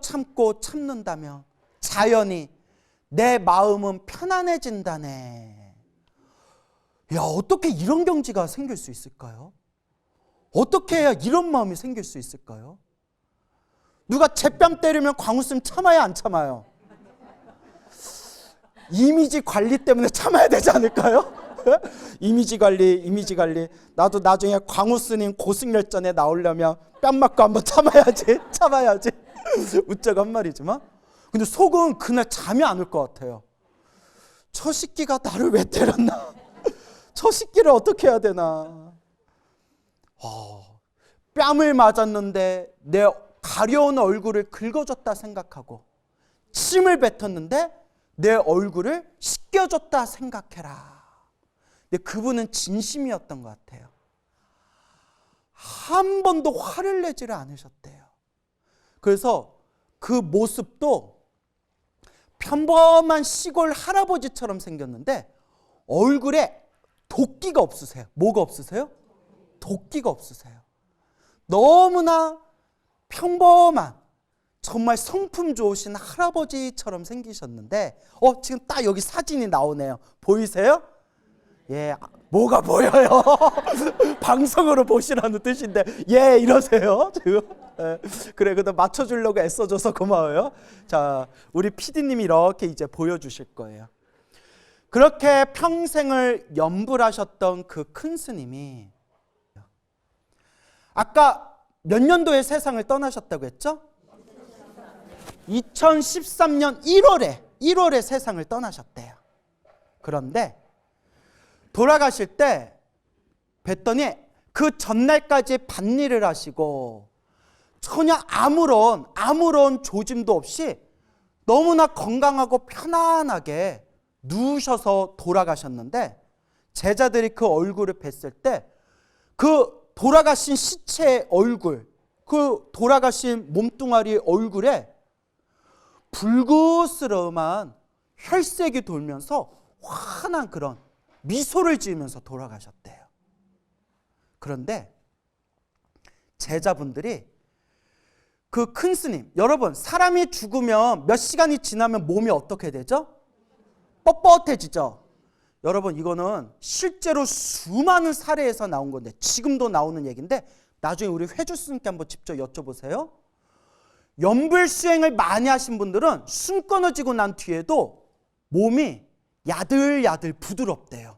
참는다면 자연히 내 마음은 편안해진다네. 야, 어떻게 이런 경지가 생길 수 있을까요? 어떻게 해야 이런 마음이 생길 수 있을까요? 누가 제 뺨 때리면 광우쌤 참아야 안 참아요? 이미지 관리 때문에 참아야 되지 않을까요? 이미지 관리. 나도 나중에 광우스님 고승열전에 나오려면 뺨 맞고 한번 참아야지. 웃자고 한 말이지만 근데 속은 그날 잠이 안 올 것 같아요. 저 새끼가 나를 왜 때렸나? 저 새끼를 어떻게 해야 되나? 뺨을 맞았는데 내 가려운 얼굴을 긁어줬다 생각하고 침을 뱉었는데 내 얼굴을 씻겨줬다 생각해라. 근데 그분은 진심이었던 것 같아요. 한 번도 화를 내지를 않으셨대요. 그래서 그 모습도 평범한 시골 할아버지처럼 생겼는데 얼굴에 도끼가 없으세요. 뭐가 없으세요? 도끼가 없으세요. 너무나 평범한 정말 성품 좋으신 할아버지처럼 생기셨는데 지금 딱 여기 사진이 나오네요. 보이세요? 예, 뭐가 보여요? 방송으로 보시라는 뜻인데 예 이러세요 지금. 예, 그래 그래도 맞춰주려고 애써줘서 고마워요. 자, 우리 PD님이 이렇게 이제 보여주실 거예요. 그렇게 평생을 염불하셨던 그 큰 스님이 아까 몇 년도에 세상을 떠나셨다고 했죠? 2013년 1월에 세상을 떠나셨대요. 그런데 돌아가실 때 뵀더니 그 전날까지 밭일을 하시고 전혀 아무런 조짐도 없이 너무나 건강하고 편안하게 누우셔서 돌아가셨는데 제자들이 그 얼굴을 뵀을 때 그 돌아가신 시체의 얼굴, 그 돌아가신 몸뚱아리 얼굴에 불그스름한 혈색이 돌면서 환한 그런 미소를 지으면서 돌아가셨대요. 그런데 제자분들이 그 큰 스님, 여러분 사람이 죽으면 몇 시간이 지나면 몸이 어떻게 되죠? 뻣뻣해지죠. 여러분 이거는 실제로 수많은 사례에서 나온 건데 지금도 나오는 얘기인데 나중에 우리 회주 스님께 한번 직접 여쭤보세요. 연불 수행을 많이 하신 분들은 숨 끊어지고 난 뒤에도 몸이 야들야들 부드럽대요.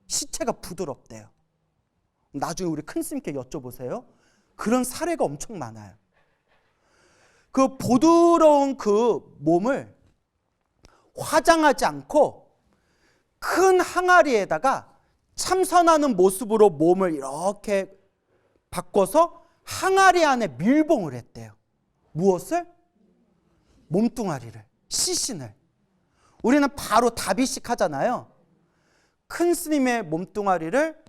시체가 부드럽대요. 나중에 우리 큰 스님께 여쭤보세요. 그런 사례가 엄청 많아요. 그 부드러운 그 몸을 화장하지 않고 큰 항아리에다가 참선하는 모습으로 몸을 이렇게 바꿔서 항아리 안에 밀봉을 했대요. 무엇을? 몸뚱아리를, 시신을. 우리는 바로 다비식 하잖아요. 큰 스님의 몸뚱아리를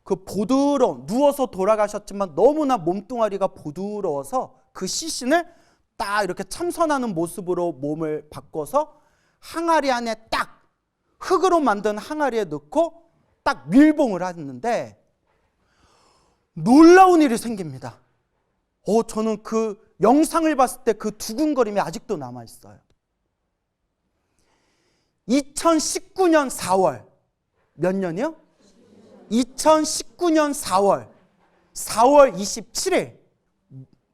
그 부드러운, 누워서 돌아가셨지만 너무나 몸뚱아리가 부드러워서 그 시신을 딱 이렇게 참선하는 모습으로 몸을 바꿔서 항아리 안에 딱 흙으로 만든 항아리에 넣고 딱 밀봉을 하는데 놀라운 일이 생깁니다. 저는 그 영상을 봤을 때 그 두근거림이 아직도 남아있어요. 2019년 4월 몇 년이요? 2019년 4월 27일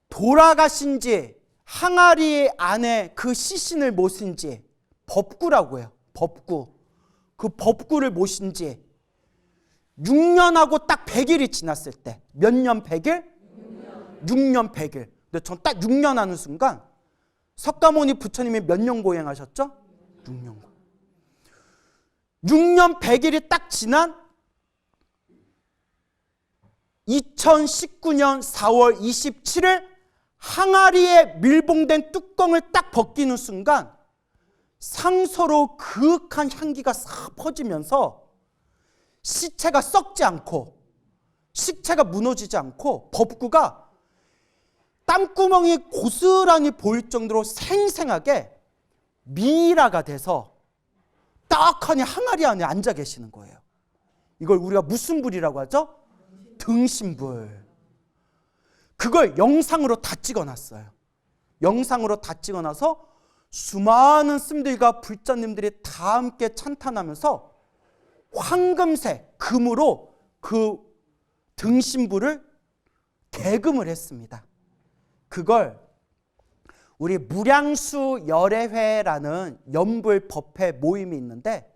돌아가신 지 항아리 안에 그 시신을 모신 지 법구라고 해요. 법구. 그 법구를 모신 지 6년하고 딱 100일이 지났을 때 몇 년 100일? 6년 100일. 근데 전 딱 6년 하는 순간 석가모니 부처님이 몇 년 고행하셨죠? 6년. 6년 100일이 딱 지난 2019년 4월 27일 항아리에 밀봉된 뚜껑을 딱 벗기는 순간 상서로 그윽한 향기가 싹 퍼지면서 시체가 썩지 않고 식체가 무너지지 않고 법구가 땀구멍이 고스란히 보일 정도로 생생하게 미라가 돼서 떡하니 항아리 안에 앉아 계시는 거예요. 이걸 우리가 무슨 불이라고 하죠? 등신불. 그걸 영상으로 다 찍어놨어요. 영상으로 다 찍어놔서 수많은 스님들과 불자님들이 다 함께 찬탄하면서 황금색 금으로 그 등신불을 개금을 했습니다. 그걸 우리 무량수 열애회라는 연불 법회 모임이 있는데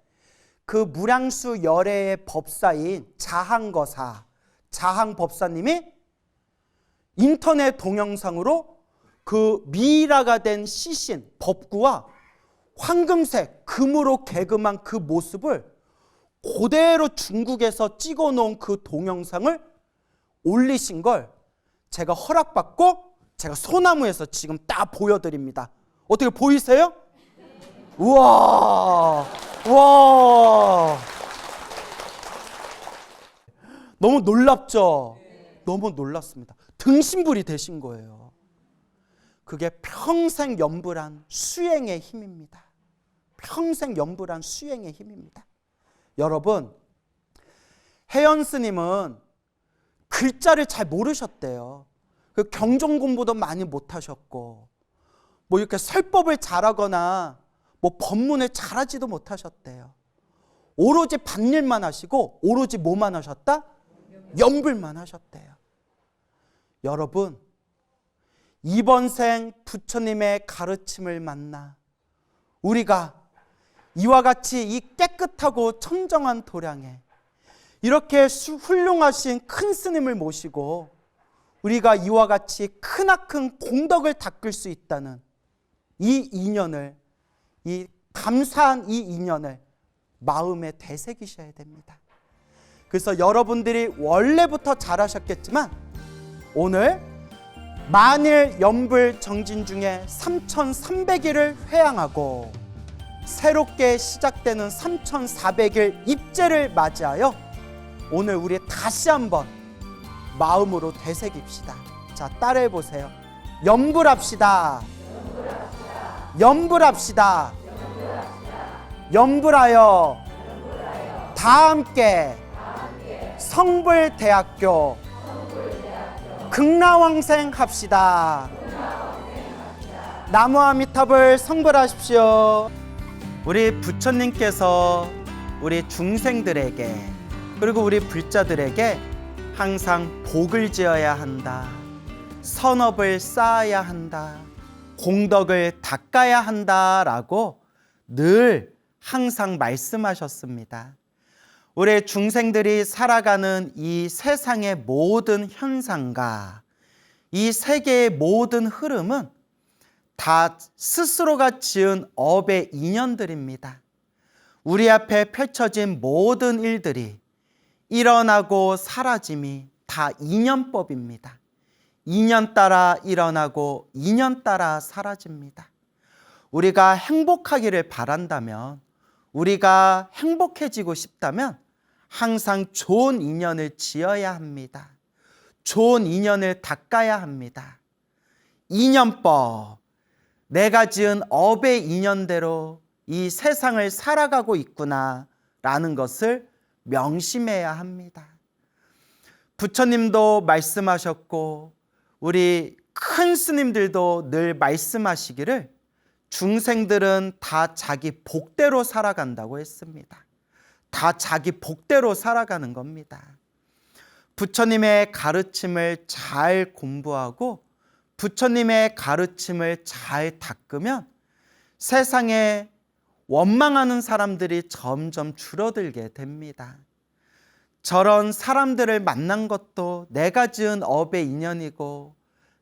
그 무량수 열애의 법사인 자항거사, 자항법사님이 인터넷 동영상으로 그 미이라가 된 시신, 법구와 황금색 금으로 개금한 그 모습을 그대로 중국에서 찍어놓은 그 동영상을 올리신 걸 제가 허락받고 제가 소나무에서 지금 딱 보여드립니다. 어떻게 보이세요? 우와, 우와. 너무 놀랍죠? 너무 놀랐습니다. 등신불이 되신 거예요. 그게 평생 연불한 수행의 힘입니다. 평생 연불한 수행의 힘입니다. 여러분, 혜연 스님은 글자를 잘 모르셨대요. 그 경전 공부도 많이 못하셨고 뭐 이렇게 설법을 잘하거나 뭐 법문을 잘하지도 못하셨대요. 오로지 밭일만 하시고 오로지 뭐만 하셨다? 연불만 하셨대요. 여러분, 이번 생 부처님의 가르침을 만나 우리가 이와 같이 이 깨끗하고 청정한 도량에 이렇게 훌륭하신 큰 스님을 모시고 우리가 이와 같이 크나큰 공덕을 닦을 수 있다는 이 인연을, 이 감사한 이 인연을 마음에 되새기셔야 됩니다. 그래서 여러분들이 원래부터 잘하셨겠지만 오늘 만일 연불 정진 중에 3300일을 회양하고 새롭게 시작되는 3400일 입제를 맞이하여 오늘 우리 다시 한번 마음으로 되새깁시다. 자, 따라해 보세요. 연불합시다. 연불합시다. 연불하여 다 함께 성불대학교 극락왕생 합시다. 나무아미탑을 성불하십시오. 우리 부처님께서 우리 중생들에게 그리고 우리 불자들에게 항상 복을 지어야 한다. 선업을 쌓아야 한다. 공덕을 닦아야 한다라고 늘 항상 말씀하셨습니다. 우리 중생들이 살아가는 이 세상의 모든 현상과 이 세계의 모든 흐름은 다 스스로가 지은 업의 인연들입니다. 우리 앞에 펼쳐진 모든 일들이 일어나고 사라짐이 다 인연법입니다. 인연 따라 일어나고 인연 따라 사라집니다. 우리가 행복하기를 바란다면, 우리가 행복해지고 싶다면 항상 좋은 인연을 지어야 합니다. 좋은 인연을 닦아야 합니다. 인연법, 내가 지은 업의 인연대로 이 세상을 살아가고 있구나라는 것을 명심해야 합니다. 부처님도 말씀하셨고 우리 큰 스님들도 늘 말씀하시기를 중생들은 다 자기 복대로 살아간다고 했습니다. 다 자기 복대로 살아가는 겁니다. 부처님의 가르침을 잘 공부하고 부처님의 가르침을 잘 닦으면 세상에 원망하는 사람들이 점점 줄어들게 됩니다. 저런 사람들을 만난 것도 내가 지은 업의 인연이고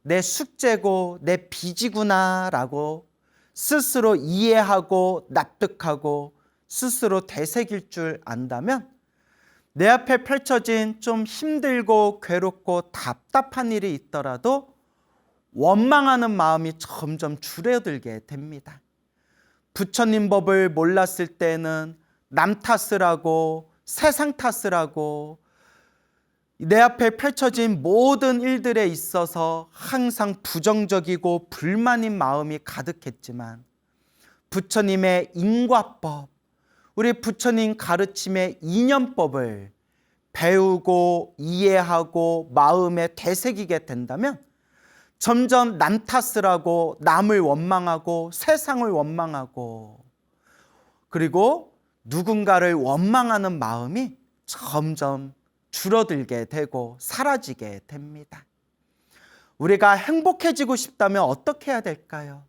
내 숙제고 내 빚이구나 라고 스스로 이해하고 납득하고 스스로 되새길 줄 안다면 내 앞에 펼쳐진 좀 힘들고 괴롭고 답답한 일이 있더라도 원망하는 마음이 점점 줄어들게 됩니다. 부처님 법을 몰랐을 때는 남 탓을 하고 세상 탓을 하고 내 앞에 펼쳐진 모든 일들에 있어서 항상 부정적이고 불만인 마음이 가득했지만 부처님의 인과법, 우리 부처님 가르침의 인연법을 배우고 이해하고 마음에 되새기게 된다면 점점 남 탓을 하고 남을 원망하고 세상을 원망하고 그리고 누군가를 원망하는 마음이 점점 줄어들게 되고 사라지게 됩니다. 우리가 행복해지고 싶다면 어떻게 해야 될까요?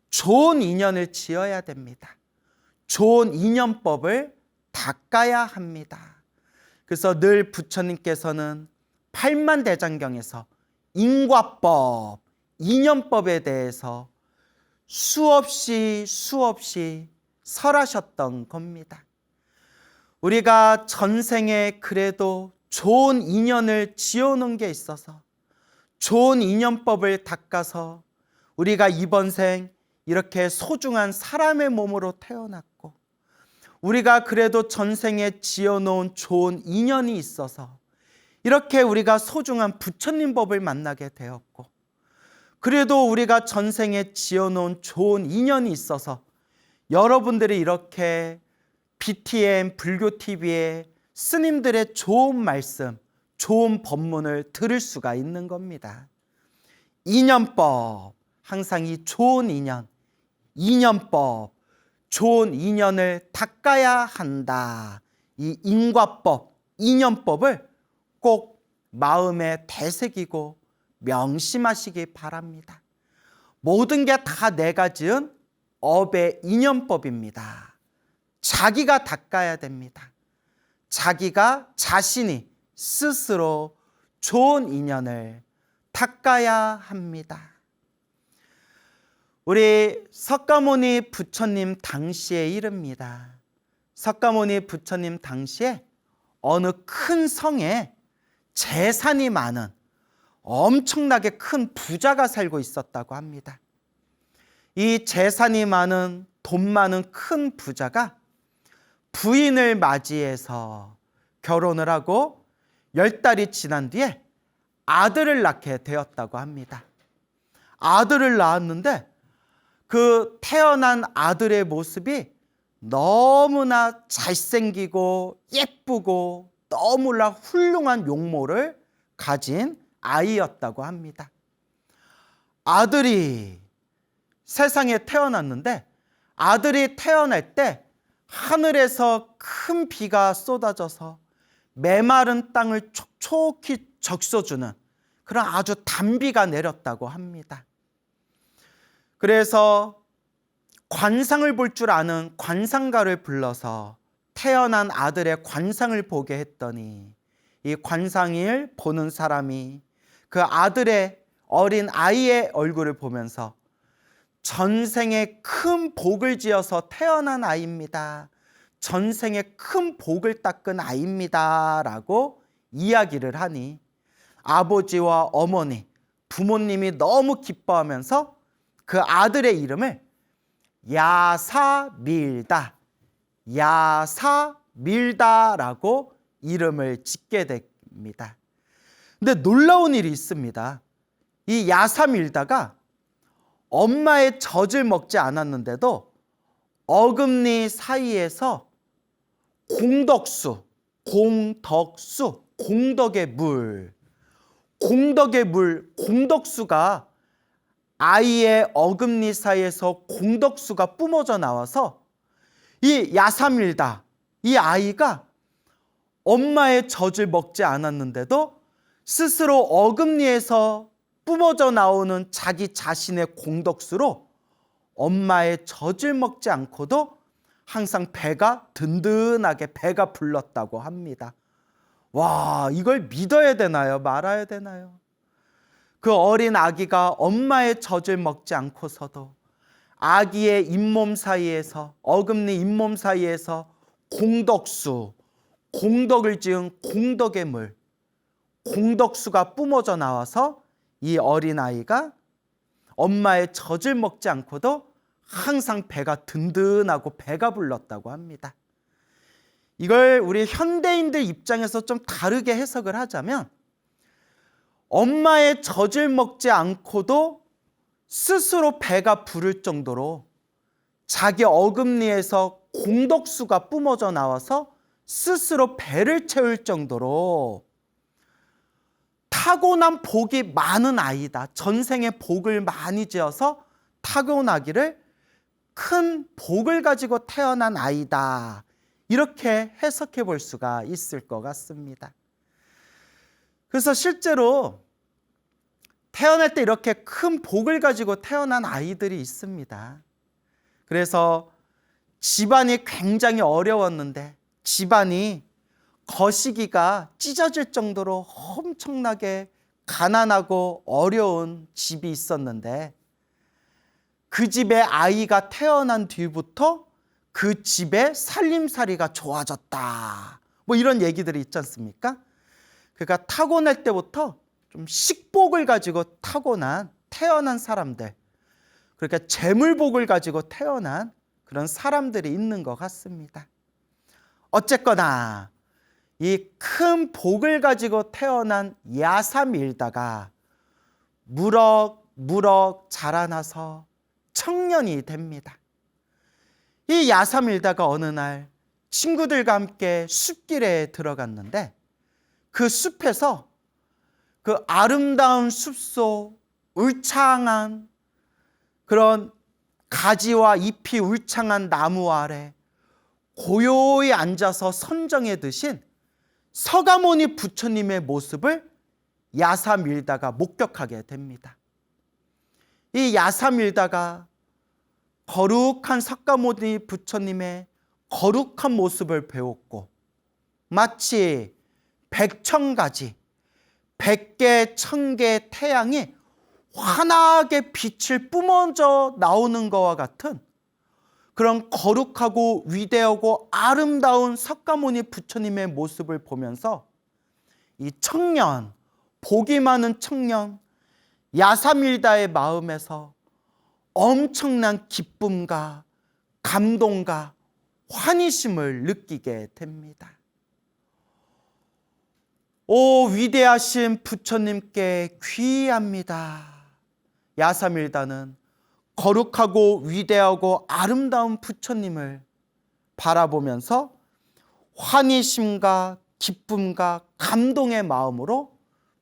좋은 인연을 지어야 됩니다. 좋은 인연법을 닦아야 합니다. 그래서 늘 부처님께서는 팔만대장경에서 인과법, 인연법에 대해서 수없이 설하셨던 겁니다. 우리가 전생에 그래도 좋은 인연을 지어놓은 게 있어서 좋은 인연법을 닦아서 우리가 이번 생 이렇게 소중한 사람의 몸으로 태어났고 우리가 그래도 전생에 지어놓은 좋은 인연이 있어서 이렇게 우리가 소중한 부처님 법을 만나게 되었고 그래도 우리가 전생에 지어놓은 좋은 인연이 있어서 여러분들이 이렇게 BTM 불교TV에 스님들의 좋은 말씀, 좋은 법문을 들을 수가 있는 겁니다. 인연법, 항상 이 좋은 인연, 인연법, 좋은 인연을 닦아야 한다. 이 인과법, 인연법을 꼭 마음에 되새기고 명심하시기 바랍니다. 모든 게 다 내가 지은 업의 인연법입니다. 자기가 닦아야 됩니다. 자기가 자신이 스스로 좋은 인연을 닦아야 합니다. 우리 석가모니 부처님 당시의 일입니다. 석가모니 부처님 당시에 어느 큰 성에 재산이 많은 엄청나게 큰 부자가 살고 있었다고 합니다. 이 재산이 많은 돈 많은 큰 부자가 부인을 맞이해서 결혼을 하고 10달이 지난 뒤에 아들을 낳게 되었다고 합니다. 아들을 낳았는데 그 태어난 아들의 모습이 너무나 잘생기고 예쁘고 너무나 훌륭한 용모를 가진 아이였다고 합니다. 아들이 세상에 태어났는데 아들이 태어날 때 하늘에서 큰 비가 쏟아져서 메마른 땅을 촉촉히 적셔주는 그런 아주 단비가 내렸다고 합니다. 그래서 관상을 볼 줄 아는 관상가를 불러서 태어난 아들의 관상을 보게 했더니 이 관상을 보는 사람이 그 아들의 어린 아이의 얼굴을 보면서 전생에 큰 복을 지어서 태어난 아이입니다. 전생에 큰 복을 닦은 아이입니다. 라고 이야기를 하니 아버지와 어머니, 부모님이 너무 기뻐하면서 그 아들의 이름을 야사밀다, 야사밀다라고 이름을 짓게 됩니다. 근데 놀라운 일이 있습니다. 이 야사밀다가 엄마의 젖을 먹지 않았는데도 어금니 사이에서 공덕수, 공덕의 물, 공덕수가 아이의 어금니 사이에서 공덕수가 뿜어져 나와서 이 야사밀다, 이 아이가 엄마의 젖을 먹지 않았는데도 스스로 어금니에서 뿜어져 나오는 자기 자신의 공덕수로 엄마의 젖을 먹지 않고도 항상 배가 든든하게 배가 불렀다고 합니다. 와, 이걸 믿어야 되나요? 말아야 되나요? 그 어린 아기가 엄마의 젖을 먹지 않고서도 아기의 잇몸 사이에서, 어금니 잇몸 사이에서 공덕수, 공덕을 지은 공덕의 물, 공덕수가 뿜어져 나와서 이 어린아이가 엄마의 젖을 먹지 않고도 항상 배가 든든하고 배가 불렀다고 합니다. 이걸 우리 현대인들 입장에서 좀 다르게 해석을 하자면 엄마의 젖을 먹지 않고도 스스로 배가 부를 정도로 자기 어금니에서 공덕수가 뿜어져 나와서 스스로 배를 채울 정도로 타고난 복이 많은 아이다. 전생에 복을 많이 지어서 타고나기를 큰 복을 가지고 태어난 아이다. 이렇게 해석해 볼 수가 있을 것 같습니다. 그래서 실제로 태어날 때 이렇게 큰 복을 가지고 태어난 아이들이 있습니다. 그래서 집안이 굉장히 어려웠는데 집안이 거시기가 찢어질 정도로 엄청나게 가난하고 어려운 집이 있었는데 그 집에 아이가 태어난 뒤부터 그 집의 살림살이가 좋아졌다. 뭐 이런 얘기들이 있지 않습니까? 그러니까 타고날 때부터 좀 식복을 가지고 태어난 사람들, 그러니까 재물복을 가지고 태어난 그런 사람들이 있는 것 같습니다. 어쨌거나 이 큰 복을 가지고 태어난 야사밀다가 무럭무럭 자라나서 청년이 됩니다. 이 야사밀다가 어느 날 친구들과 함께 숲길에 들어갔는데 그 숲에서 그 아름다운 숲속 울창한 그런 가지와 잎이 울창한 나무 아래 고요히 앉아서 선정해 드신 서가모니 부처님의 모습을 야사밀다가 목격하게 됩니다. 이 야사밀다가 거룩한 서가모니 부처님의 거룩한 모습을 배웠고 마치 백천가지, 100개, 1000개 태양이 환하게 빛을 뿜어져 나오는 것과 같은 그런 거룩하고 위대하고 아름다운 석가모니 부처님의 모습을 보면서 이 청년, 복이 많은 청년 야사밀다의 마음에서 엄청난 기쁨과 감동과 환희심을 느끼게 됩니다. 오 위대하신 부처님께 귀의합니다. 야사밀다는 거룩하고 위대하고 아름다운 부처님을 바라보면서 환희심과 기쁨과 감동의 마음으로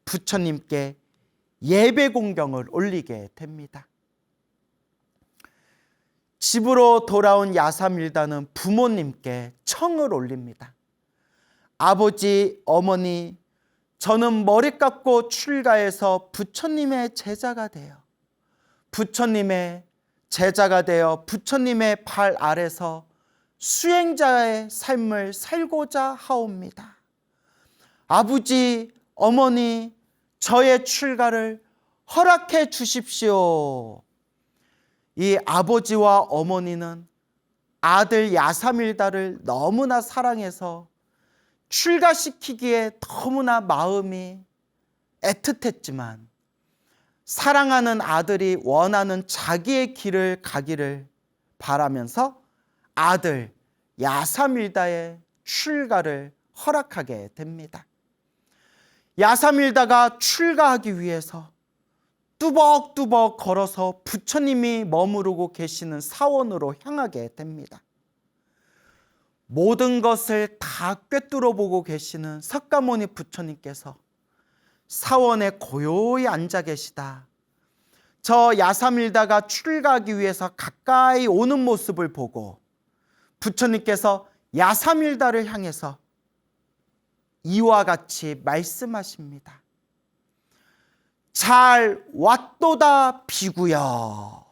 부처님께 예배 공경을 올리게 됩니다. 집으로 돌아온 야사밀다는 부모님께 청을 올립니다. 아버지, 어머니, 저는 머리 깎고 출가해서 부처님의 제자가 되어 부처님의 제자가 되어 부처님의 발 아래서 수행자의 삶을 살고자 하옵니다. 아버지, 어머니, 저의 출가를 허락해 주십시오. 이 아버지와 어머니는 아들 야사밀다를 너무나 사랑해서 출가시키기에 너무나 마음이 애틋했지만 사랑하는 아들이 원하는 자기의 길을 가기를 바라면서 아들 야사밀다의 출가를 허락하게 됩니다. 야사밀다가 출가하기 위해서 뚜벅뚜벅 걸어서 부처님이 머무르고 계시는 사원으로 향하게 됩니다. 모든 것을 다 꿰뚫어 보고 계시는 석가모니 부처님께서 사원에 고요히 앉아 계시다. 저 야사밀다가 출가하기 위해서 가까이 오는 모습을 보고 부처님께서 야사밀다를 향해서 이와 같이 말씀하십니다. 잘 왔도다 비구여.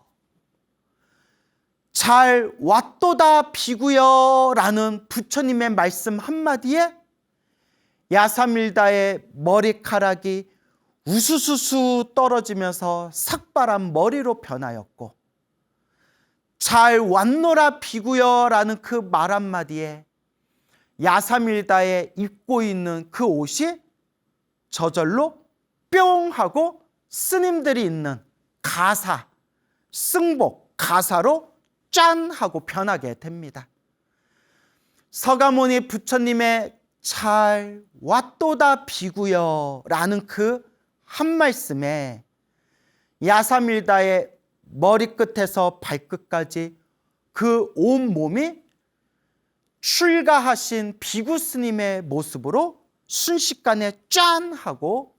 잘 왔도다 비구여 라는 부처님의 말씀 한마디에 야사밀다의 머리카락이 우수수수 떨어지면서 삭발한 머리로 변하였고, 잘 왔노라 비구여 라는 그 말 한마디에 야사밀다의 입고 있는 그 옷이 저절로 뿅 하고 스님들이 있는 가사, 승복, 가사로 짠 하고 변하게 됩니다. 서가모니 부처님의 잘 왔도다 비구여 라는 그 한 말씀에 야사밀다의 머리끝에서 발끝까지 그 온몸이 출가하신 비구 스님의 모습으로 순식간에 짠 하고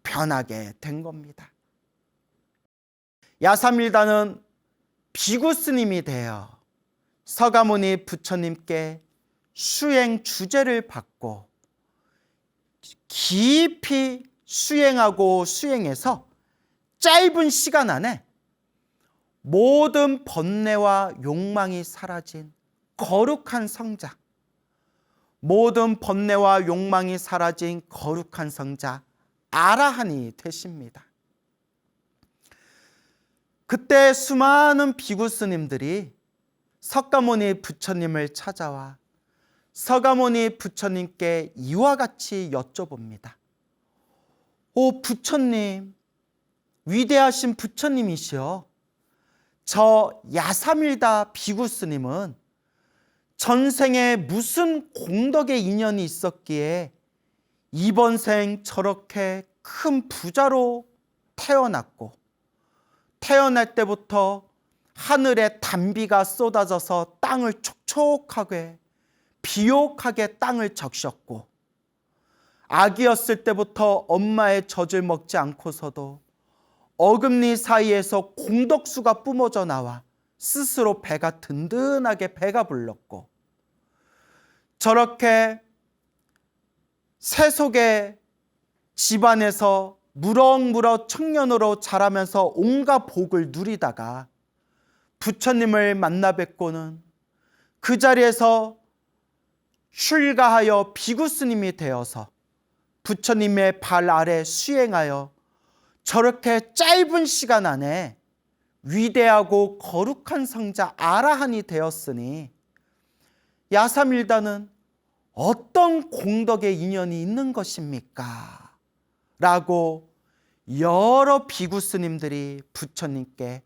변하게 된 겁니다. 야사밀다는 비구 스님이 되어 서가모니 부처님께 수행 주제를 받고 깊이 수행해서 짧은 시간 안에 모든 번뇌와 욕망이 사라진 거룩한 성자, 모든 번뇌와 욕망이 사라진 거룩한 성자 아라한이 되십니다. 그때 수많은 비구 스님들이 석가모니 부처님을 찾아와 서가모니 부처님께 이와 같이 여쭤봅니다. 오 부처님, 위대하신 부처님이시여, 저 야사밀다 비구 스님은 전생에 무슨 공덕의 인연이 있었기에 이번 생 저렇게 큰 부자로 태어났고, 태어날 때부터 하늘에 단비가 쏟아져서 땅을 촉촉하게 비옥하게 땅을 적셨고, 아기였을 때부터 엄마의 젖을 먹지 않고서도 어금니 사이에서 공덕수가 뿜어져 나와 스스로 배가 든든하게 배가 불렀고, 저렇게 세속의 집안에서 무럭무럭 청년으로 자라면서 온갖 복을 누리다가 부처님을 만나 뵙고는 그 자리에서 출가하여 비구 스님이 되어서 부처님의 발 아래 수행하여 저렇게 짧은 시간 안에 위대하고 거룩한 성자 아라한이 되었으니 야사밀다는 어떤 공덕의 인연이 있는 것입니까? 라고 여러 비구 스님들이 부처님께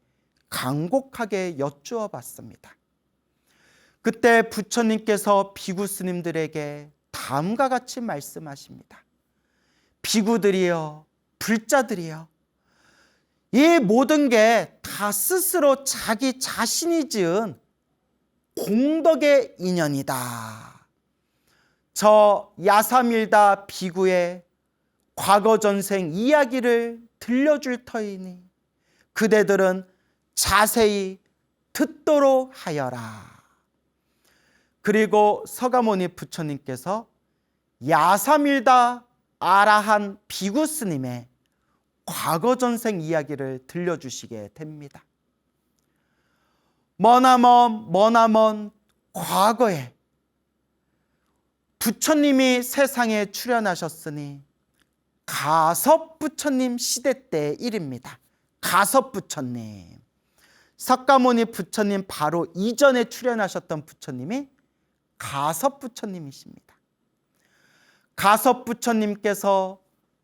간곡하게 여쭈어 봤습니다. 그때 부처님께서 비구 스님들에게 다음과 같이 말씀하십니다. 비구들이여, 불자들이여, 이 모든 게 다 스스로 자기 자신이 지은 공덕의 인연이다. 저 야사밀다 비구의 과거 전생 이야기를 들려줄 터이니 그대들은 자세히 듣도록 하여라. 그리고 서가모니 부처님께서 야사밀다 아라한 비구 스님의 과거 전생 이야기를 들려주시게 됩니다. 머나먼 과거에 부처님이 세상에 출현하셨으니 가섭 부처님 시대 때의 일입니다. 가섭 부처님, 석가모니 부처님 바로 이전에 출현하셨던 부처님이 가섭 부처님이십니다. 가섭 부처님께서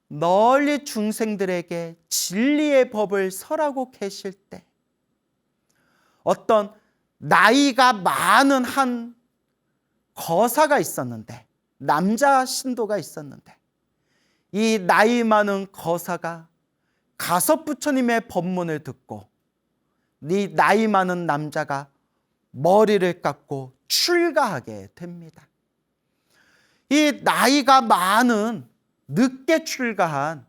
널리 중생들에게 진리의 법을 설하고 계실 때 어떤 나이가 많은 한 거사가 있었는데, 남자 신도가 있었는데, 이 나이 많은 거사가 가섭 부처님의 법문을 듣고 이 나이 많은 남자가 머리를 깎고 출가하게 됩니다. 이 나이가 많은 늦게 출가한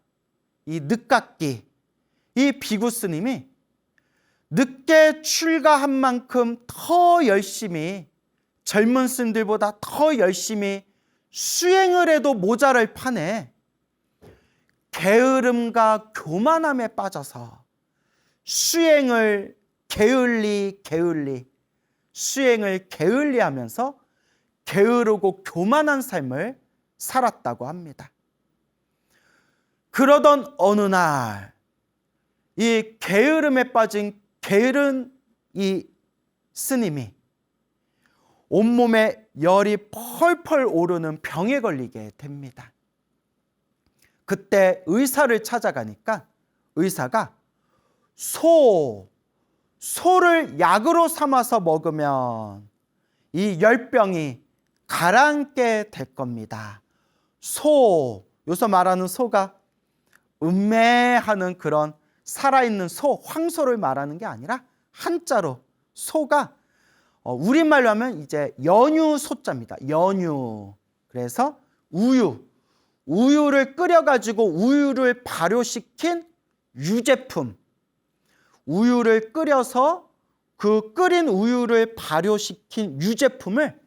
이 늦깎이, 이 비구 스님이 늦게 출가한 만큼 더 열심히, 젊은 스님들보다 더 열심히 수행을 해도 모자랄 판에 게으름과 교만함에 빠져서 수행을 게을리 하면서 게으르고 교만한 삶을 살았다고 합니다. 그러던 어느 날 이 게으름에 빠진 게으른 이 스님이 온몸에 열이 펄펄 오르는 병에 걸리게 됩니다. 그때 의사를 찾아가니까 의사가 소를 약으로 삼아서 먹으면 이 열병이 가라앉게 될 겁니다. 여기서 말하는 소가 음매하는 그런 살아있는 소, 황소를 말하는 게 아니라 한자로 소가 우리말로 하면 이제 연유 소자입니다. 연유. 그래서 우유를 끓여가지고 우유를 발효시킨 유제품, 우유를 끓여서 그 끓인 우유를 발효시킨 유제품을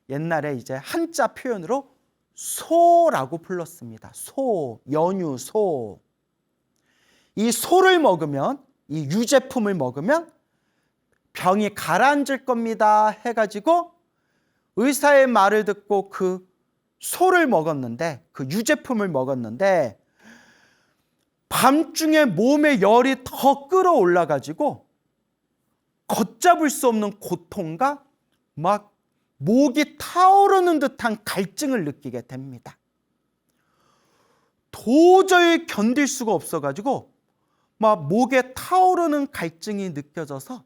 옛날에 이제 한자 표현으로 소라고 불렀습니다. 연유, 소. 이 소를 먹으면, 이 유제품을 먹으면 병이 가라앉을 겁니다 해가지고 의사의 말을 듣고 그 소를 먹었는데, 그 유제품을 먹었는데 밤중에 몸에 열이 더 끌어올라가지고 걷잡을 수 없는 고통과 막 목이 타오르는 듯한 갈증을 느끼게 됩니다. 도저히 견딜 수가 없어가지고 막 목에 타오르는 갈증이 느껴져서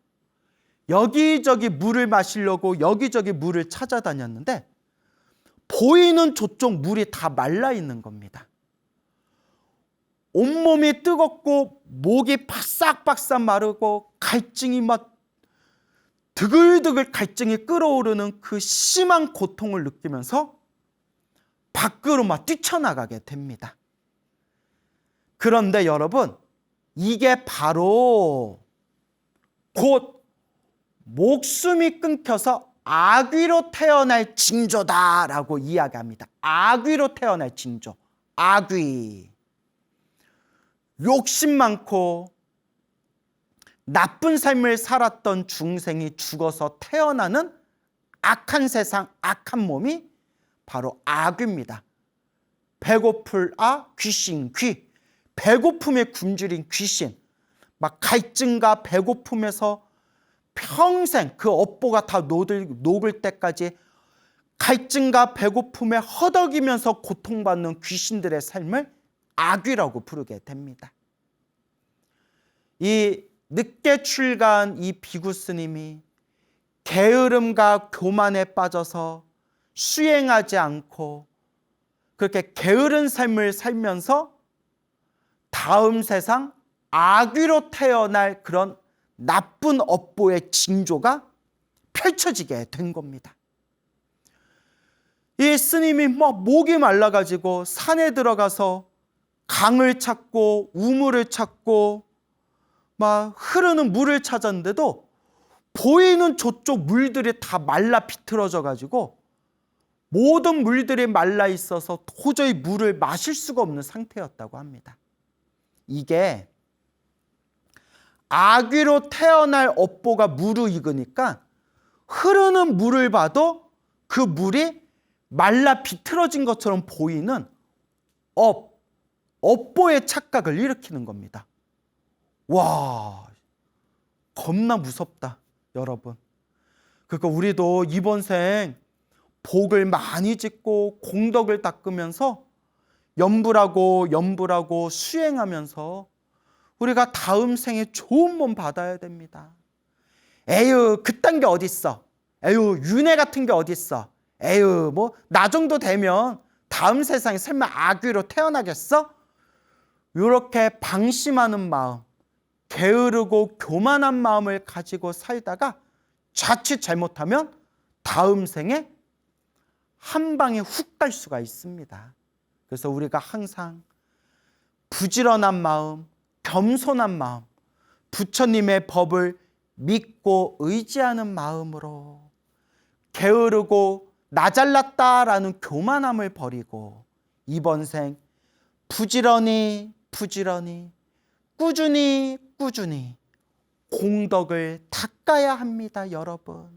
여기저기 물을 마시려고 여기저기 물을 찾아다녔는데 보이는 저쪽 물이 다 말라 있는 겁니다. 온몸이 뜨겁고 목이 바싹바싹 마르고 갈증이 막 드글드글 갈증이 끓어오르는 그 심한 고통을 느끼면서 밖으로 막 뛰쳐나가게 됩니다. 그런데 여러분, 이게 바로 곧 목숨이 끊겨서 아귀로 태어날 징조다라고 이야기합니다. 아귀로 태어날 징조. 아귀. 욕심 많고 나쁜 삶을 살았던 중생이 죽어서 태어나는 악한 세상, 악한 몸이 바로 아귀입니다. 배고플 귀신, 귀. 배고픔에 굶주린 귀신. 막 갈증과 배고픔에서 평생 그 업보가 다 녹을 때까지 갈증과 배고픔에 허덕이면서 고통받는 귀신들의 삶을 아귀라고 부르게 됩니다. 이 늦게 출가한 이 비구 스님이 게으름과 교만에 빠져서 수행하지 않고 그렇게 게으른 삶을 살면서 다음 세상 아귀로 태어날 그런 나쁜 업보의 징조가 펼쳐지게 된 겁니다. 이 스님이 막 목이 말라가지고 산에 들어가서 강을 찾고 우물을 찾고 막 흐르는 물을 찾았는데도 보이는 저쪽 물들이 다 말라 비틀어져 가지고 모든 물들이 말라 있어서 도저히 물을 마실 수가 없는 상태였다고 합니다. 이게 아귀로 태어날 업보가 무르익으니까 흐르는 물을 봐도 그 물이 말라 비틀어진 것처럼 보이는 업보의 착각을 일으키는 겁니다. 와, 겁나 무섭다, 여러분. 그러니까 우리도 이번 생 복을 많이 짓고 공덕을 닦으면서 염불하고 수행하면서 우리가 다음 생에 좋은 몸 받아야 됩니다. 에휴, 그딴 게 어딨어. 에휴, 윤회 같은 게 어딨어. 에휴, 뭐 나 정도 되면 다음 세상에 설마 아귀로 태어나겠어? 이렇게 방심하는 마음, 게으르고 교만한 마음을 가지고 살다가 자칫 잘못하면 다음 생에 한 방에 훅 갈 수가 있습니다. 그래서 우리가 항상 부지런한 마음, 겸손한 마음, 부처님의 법을 믿고 의지하는 마음으로 게으르고 나 잘났다라는 교만함을 버리고 이번 생 부지런히 꾸준히 공덕을 닦아야 합니다, 여러분.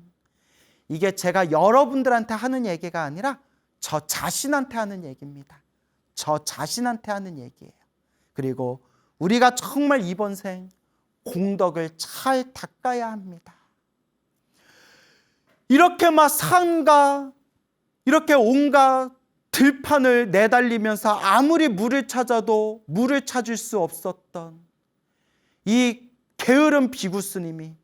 이게 제가 여러분들한테 하는 얘기가 아니라 저 자신한테 하는 얘기입니다. 저 자신한테 하는 얘기예요. 그리고 우리가 정말 이번 생 공덕을 잘 닦아야 합니다. 이렇게 막 산과 이렇게 온갖 들판을 내달리면서 아무리 물을 찾아도 물을 찾을 수 없었던 이 게으른 비구 스님이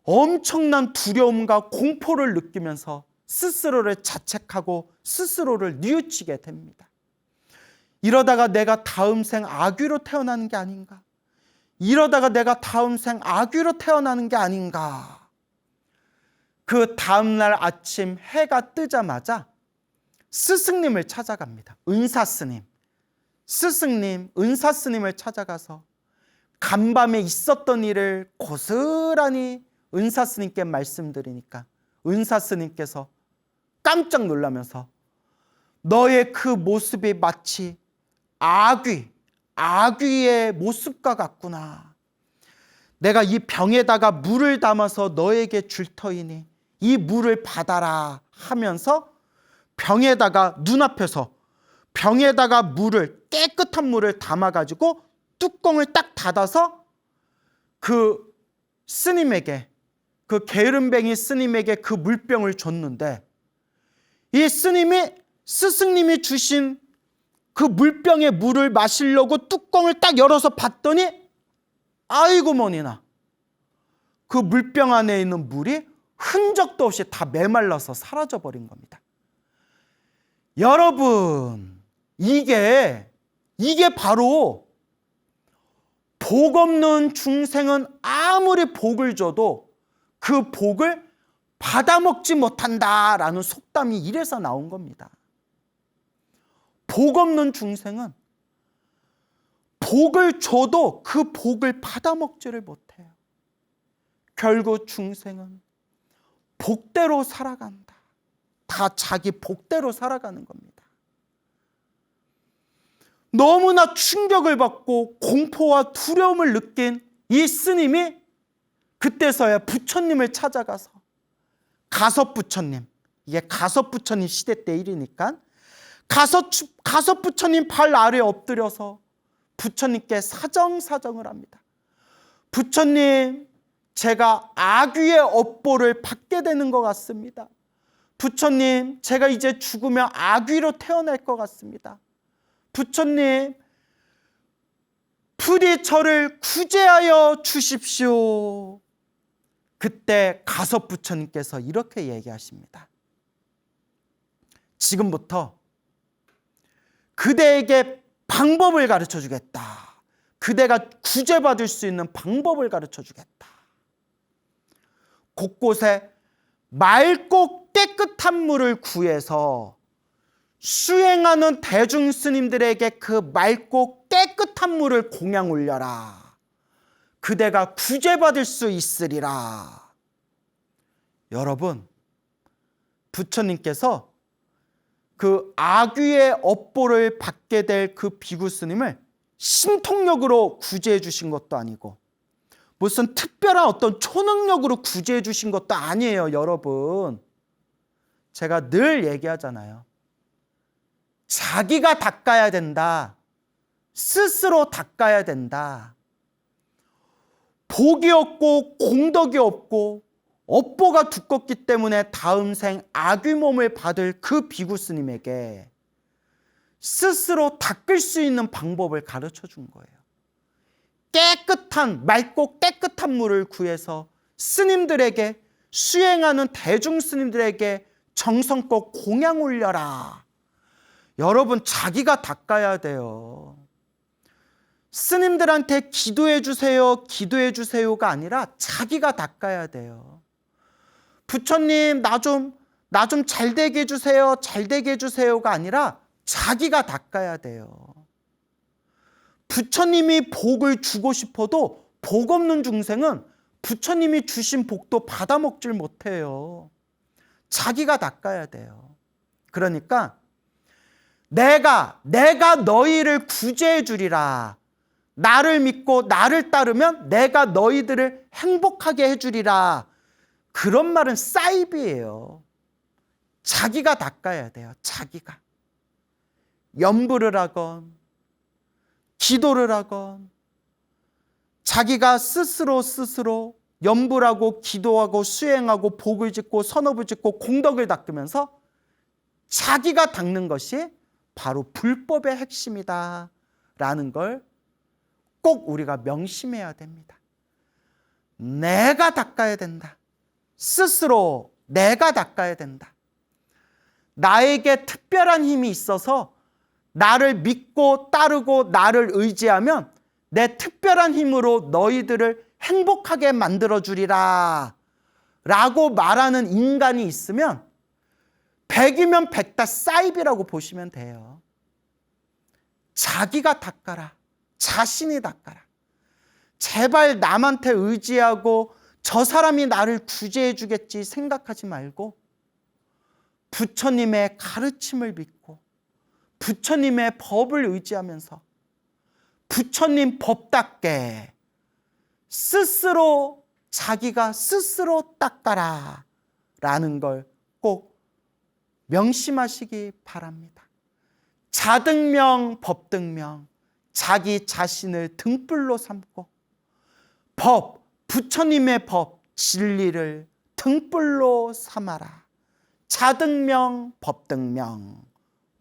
엄청난 두려움과 공포를 느끼면서 스스로를 자책하고 스스로를 뉘우치게 됩니다. 이러다가 내가 다음 생 아귀로 태어나는 게 아닌가? 이러다가 내가 다음 생 아귀로 태어나는 게 아닌가? 그 다음날 아침 해가 뜨자마자 스승님을 찾아갑니다. 은사스님. 스승님, 은사스님을 찾아가서 간밤에 있었던 일을 고스란히 은사스님께 말씀드리니까 은사스님께서 깜짝 놀라면서 너의 그 모습이 마치 아귀의 모습과 같구나. 내가 이 병에다가 물을 담아서 너에게 줄 터이니 이 물을 받아라 하면서 병에다가 눈앞에서 병에다가 물을 깨끗한 물을 담아가지고 뚜껑을 딱 닫아서 그 스님에게 그 게으름뱅이 스님에게 그 물병을 줬는데 이 스승님이 주신 그 물병의 물을 마시려고 뚜껑을 딱 열어서 봤더니 아이고 머니나 그 물병 안에 있는 물이 흔적도 없이 다 메말라서 사라져버린 겁니다. 여러분, 이게 바로 복 없는 중생은 아무리 복을 줘도 그 복을 받아먹지 못한다라는 속담이 이래서 나온 겁니다. 복 없는 중생은 복을 줘도 그 복을 받아먹지를 못해요. 결국 중생은 복대로 살아간다. 다 자기 복대로 살아가는 겁니다. 너무나 충격을 받고 공포와 두려움을 느낀 이 스님이 그때서야 부처님을 찾아가서 가섭부처님, 이게 가섭부처님 시대 때 일이니까 가섭부처님 발 아래 엎드려서 부처님께 사정을 합니다. 부처님, 제가 아귀의 업보를 받게 되는 것 같습니다. 부처님, 제가 이제 죽으면 아귀로 태어날 것 같습니다. 부처님, 부디 저를 구제하여 주십시오. 그때 가섭부처님께서 이렇게 얘기하십니다. 지금부터 그대에게 방법을 가르쳐 주겠다. 그대가 구제받을 수 있는 방법을 가르쳐 주겠다. 곳곳에 맑고 깨끗한 물을 구해서 수행하는 대중 스님들에게 그 맑고 깨끗한 물을 공양 올려라. 그대가 구제받을 수 있으리라. 여러분, 부처님께서 그 아귀의 업보를 받게 될 그 비구스님을 신통력으로 구제해 주신 것도 아니고 무슨 특별한 어떤 초능력으로 구제해 주신 것도 아니에요, 여러분. 제가 늘 얘기하잖아요. 자기가 닦아야 된다. 스스로 닦아야 된다. 복이 없고 공덕이 없고 업보가 두껍기 때문에 다음 생 아귀 몸을 받을 그 비구스님에게 스스로 닦을 수 있는 방법을 가르쳐 준 거예요. 깨끗한, 맑고 깨끗한 물을 구해서 스님들에게, 수행하는 대중 스님들에게 정성껏 공양 올려라. 여러분, 자기가 닦아야 돼요. 스님들한테 기도해 주세요, 기도해 주세요가 아니라 자기가 닦아야 돼요. 부처님, 나 좀 잘 되게 해주세요, 잘 되게 해주세요가 아니라 자기가 닦아야 돼요. 부처님이 복을 주고 싶어도 복 없는 중생은 부처님이 주신 복도 받아먹질 못해요. 자기가 닦아야 돼요. 그러니까 내가 너희를 구제해 주리라. 나를 믿고 나를 따르면 내가 너희들을 행복하게 해주리라. 그런 말은 사이비예요. 자기가 닦아야 돼요. 자기가. 염불을 하건 기도를 하건 자기가 스스로 염불하고 기도하고 수행하고 복을 짓고 선업을 짓고 공덕을 닦으면서 자기가 닦는 것이 바로 불법의 핵심이다 라는 걸 꼭 우리가 명심해야 됩니다. 내가 닦아야 된다. 스스로 내가 닦아야 된다. 나에게 특별한 힘이 있어서 나를 믿고 따르고 나를 의지하면 내 특별한 힘으로 너희들을 행복하게 만들어주리라 라고 말하는 인간이 있으면 100이면 100다 사이비라고 보시면 돼요. 자기가 닦아라. 자신이 닦아라. 제발 남한테 의지하고 저 사람이 나를 구제해 주겠지 생각하지 말고 부처님의 가르침을 믿고 부처님의 법을 의지하면서 부처님 법답게 스스로 자기가 스스로 닦아라 라는 걸 꼭 명심하시기 바랍니다. 자등명 법등명, 자기 자신을 등불로 삼고 법, 부처님의 법, 진리를 등불로 삼아라. 자등명, 법등명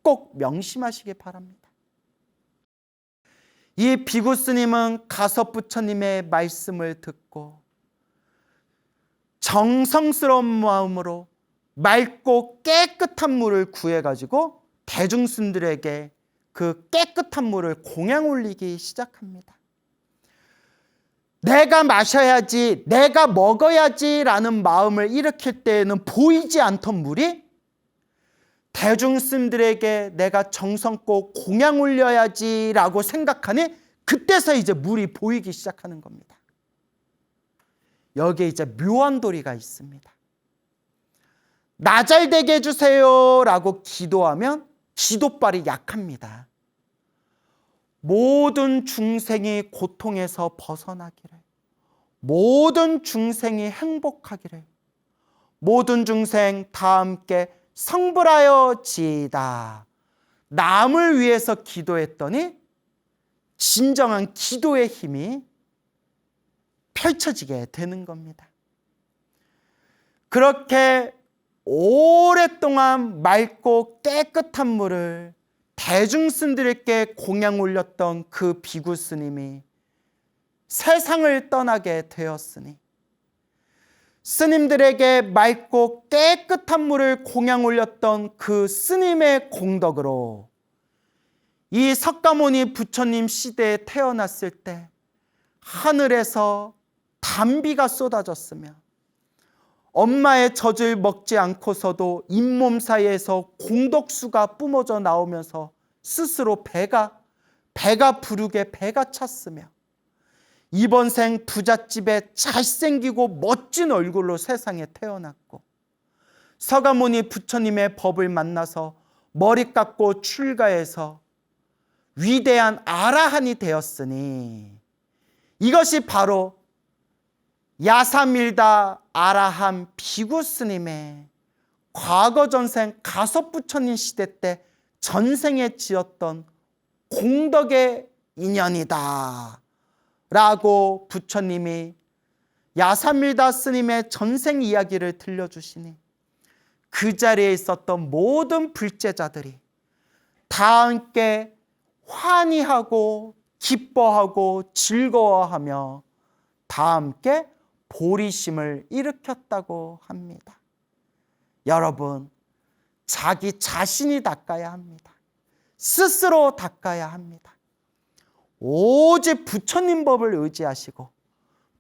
꼭 명심하시기 바랍니다. 이 비구스님은 가섭 부처님의 말씀을 듣고 정성스러운 마음으로 맑고 깨끗한 물을 구해가지고 대중스님들에게 그 깨끗한 물을 공양 올리기 시작합니다. 내가 마셔야지, 내가 먹어야지 라는 마음을 일으킬 때에는 보이지 않던 물이 대중스님들에게 내가 정성껏 공양 올려야지 라고 생각하니 그때서 이제 물이 보이기 시작하는 겁니다. 여기에 이제 묘한 도리가 있습니다. 나 잘 되게 해주세요 라고 기도하면 기도발이 약합니다. 모든 중생이 고통에서 벗어나기를, 모든 중생이 행복하기를, 모든 중생 다 함께 성불하여 지이다. 남을 위해서 기도했더니 진정한 기도의 힘이 펼쳐지게 되는 겁니다. 그렇게 오랫동안 맑고 깨끗한 물을 대중스님들께 공양 올렸던 그 비구 스님이 세상을 떠나게 되었으니 스님들에게 맑고 깨끗한 물을 공양 올렸던 그 스님의 공덕으로 이 석가모니 부처님 시대에 태어났을 때 하늘에서 단비가 쏟아졌으며 엄마의 젖을 먹지 않고서도 잇몸 사이에서 공덕수가 뿜어져 나오면서 스스로 배가 부르게 배가 찼으며 이번 생 부잣집에 잘생기고 멋진 얼굴로 세상에 태어났고 서가모니 부처님의 법을 만나서 머리 깎고 출가해서 위대한 아라한이 되었으니 이것이 바로 야사밀다 아라한 비구 스님의 과거 전생 가섭 부처님 시대 때 전생에 지었던 공덕의 인연이다 라고 부처님이 야사밀다 스님의 전생 이야기를 들려주시니 그 자리에 있었던 모든 불제자들이 다 함께 환희하고 기뻐하고 즐거워하며 다 함께 보리심을 일으켰다고 합니다. 여러분, 자기 자신이 닦아야 합니다. 스스로 닦아야 합니다. 오직 부처님 법을 의지하시고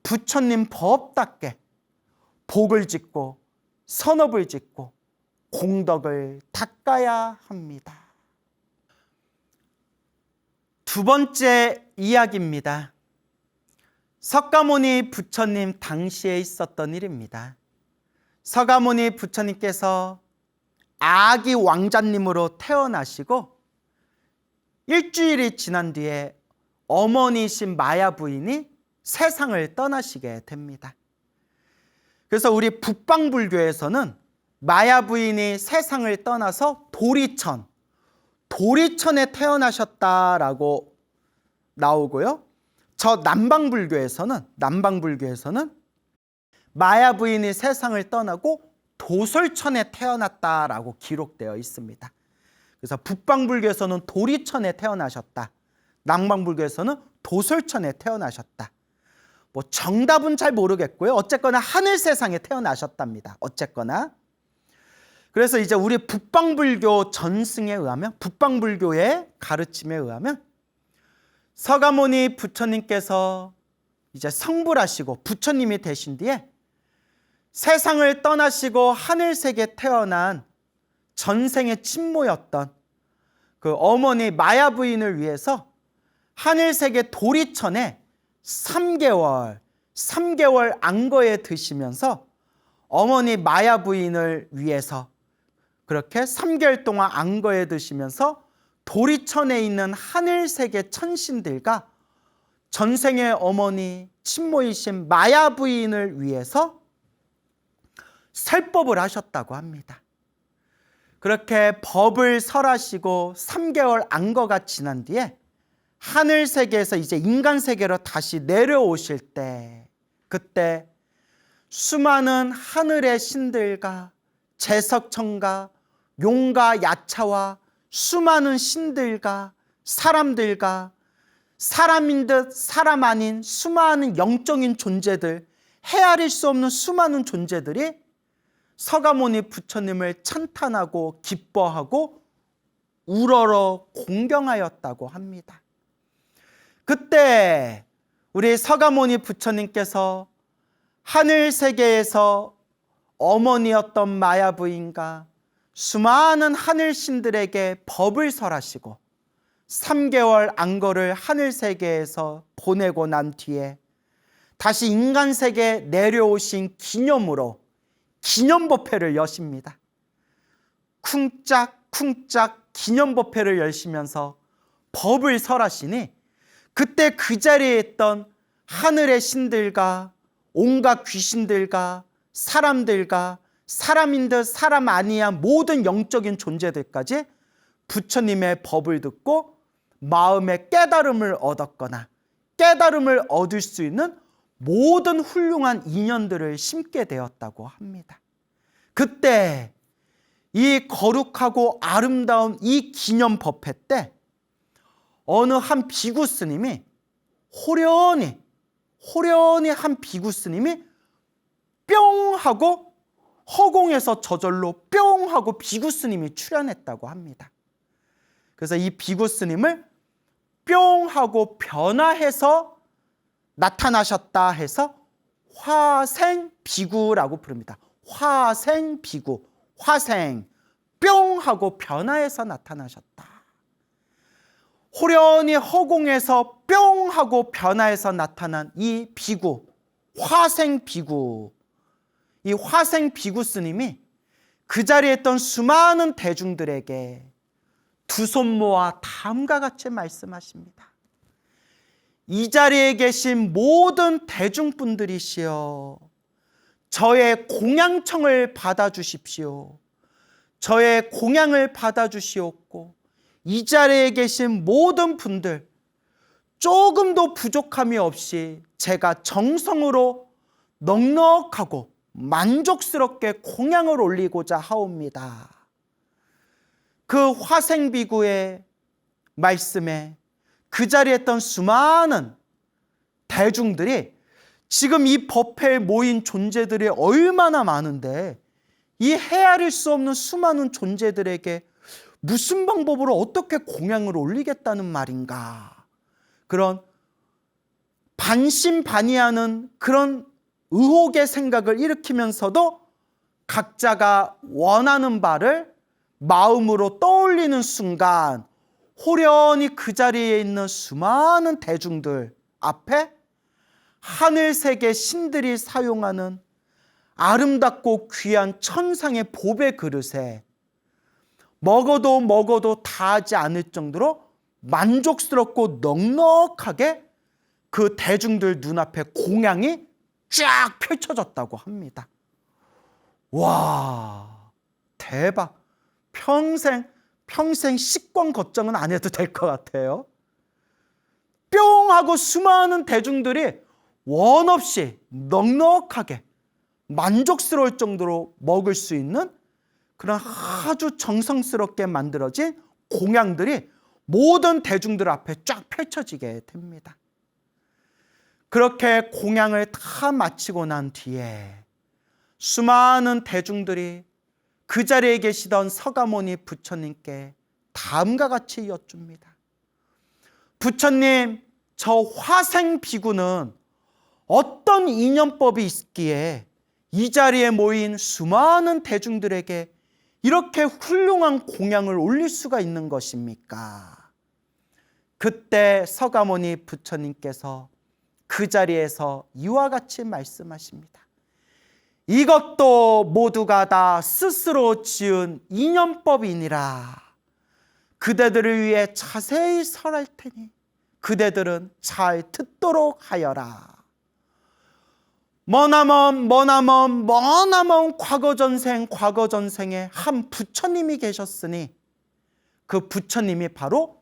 부처님 법답게 복을 짓고 선업을 짓고 공덕을 닦아야 합니다. 두 번째 이야기입니다. 석가모니 부처님 당시에 있었던 일입니다. 석가모니 부처님께서 아기 왕자님으로 태어나시고 일주일이 지난 뒤에 어머니이신 마야 부인이 세상을 떠나시게 됩니다. 그래서 우리 북방불교에서는 마야 부인이 세상을 떠나서 도리천에 태어나셨다라고 나오고요. 저 남방불교에서는 마야 부인이 세상을 떠나고 도솔천에 태어났다라고 기록되어 있습니다. 그래서 북방불교에서는 도리천에 태어나셨다. 남방불교에서는 도솔천에 태어나셨다. 뭐 정답은 잘 모르겠고요. 어쨌거나 하늘 세상에 태어나셨답니다. 어쨌거나. 그래서 이제 우리 북방불교 전승에 의하면, 북방불교의 가르침에 의하면 석가모니 부처님께서 이제 성불하시고 부처님이 되신 뒤에 세상을 떠나시고 하늘세계에 태어난 전생의 친모였던 그 어머니 마야 부인을 위해서 하늘세계 도리천에 3개월 안거에 드시면서 어머니 마야 부인을 위해서 그렇게 3개월 동안 안거에 드시면서 도리천에 있는 하늘세계 천신들과 전생의 어머니 친모이신 마야 부인을 위해서 설법을 하셨다고 합니다. 그렇게 법을 설하시고 3개월 안거가 지난 뒤에 하늘세계에서 이제 인간세계로 다시 내려오실 때, 그때 수많은 하늘의 신들과 제석천과 용과 야차와 수많은 신들과 사람들과 사람인 듯 사람 아닌 수많은 영적인 존재들, 헤아릴 수 없는 수많은 존재들이 석가모니 부처님을 찬탄하고 기뻐하고 우러러 공경하였다고 합니다. 그때 우리 석가모니 부처님께서 하늘세계에서 어머니였던 마야 부인과 수많은 하늘신들에게 법을 설하시고 3개월 안거를 하늘세계에서 보내고 난 뒤에 다시 인간세계에 내려오신 기념으로 기념법회를 여십니다. 쿵짝쿵짝 기념법회를 여시면서 법을 설하시니 그때 그 자리에 있던 하늘의 신들과 온갖 귀신들과 사람들과 사람인 듯 사람 아니야 모든 영적인 존재들까지 부처님의 법을 듣고 마음의 깨달음을 얻었거나 깨달음을 얻을 수 있는 모든 훌륭한 인연들을 심게 되었다고 합니다. 그때 이 거룩하고 아름다운 이 기념법회 때 어느 한 비구 스님이 호련히 한 비구 스님이 뿅 하고 허공에서 저절로 뿅 하고 비구 스님이 출현했다고 합니다. 그래서 이 비구 스님을 뿅 하고 변화해서 나타나셨다 해서 화생비구라고 부릅니다. 화생비구, 화생, 뿅 하고 변화해서 나타나셨다. 호련히 허공에서 뿅 하고 변화해서 나타난 이 비구, 화생비구, 이 화생비구 스님이 그 자리에 있던 수많은 대중들에게 두 손 모아 다음과 같이 말씀하십니다. 이 자리에 계신 모든 대중분들이시여, 저의 공양청을 받아주십시오. 저의 공양을 받아주시옵고, 이 자리에 계신 모든 분들 조금도 부족함이 없이 제가 정성으로 넉넉하고 만족스럽게 공양을 올리고자 하옵니다. 그 화생비구의 말씀에 그 자리에 있던 수많은 대중들이 지금 이 법회에 모인 존재들이 얼마나 많은데, 이 헤아릴 수 없는 수많은 존재들에게 무슨 방법으로 어떻게 공양을 올리겠다는 말인가, 그런 반신반의하는 그런 의혹의 생각을 일으키면서도 각자가 원하는 바를 마음으로 떠올리는 순간, 호련히 그 자리에 있는 수많은 대중들 앞에 하늘세계 신들이 사용하는 아름답고 귀한 천상의 보배 그릇에 먹어도 다하지 않을 정도로 만족스럽고 넉넉하게 그 대중들 눈앞에 공양이 쫙 펼쳐졌다고 합니다. 와, 대박. 평생 식권 걱정은 안 해도 될 것 같아요. 뿅 하고 수많은 대중들이 원 없이 넉넉하게 만족스러울 정도로 먹을 수 있는 그런 아주 정성스럽게 만들어진 공양들이 모든 대중들 앞에 쫙 펼쳐지게 됩니다. 그렇게 공양을 다 마치고 난 뒤에 수많은 대중들이 그 자리에 계시던 서가모니 부처님께 다음과 같이 여쭙니다. 부처님, 저 화생비구는 어떤 인연법이 있기에 이 자리에 모인 수많은 대중들에게 이렇게 훌륭한 공양을 올릴 수가 있는 것입니까? 그때 서가모니 부처님께서 그 자리에서 이와 같이 말씀하십니다. 이것도 모두가 다 스스로 지은 인연법이니라. 그대들을 위해 자세히 설할 테니 그대들은 잘 듣도록 하여라. 머나먼 과거 전생에 한 부처님이 계셨으니 그 부처님이 바로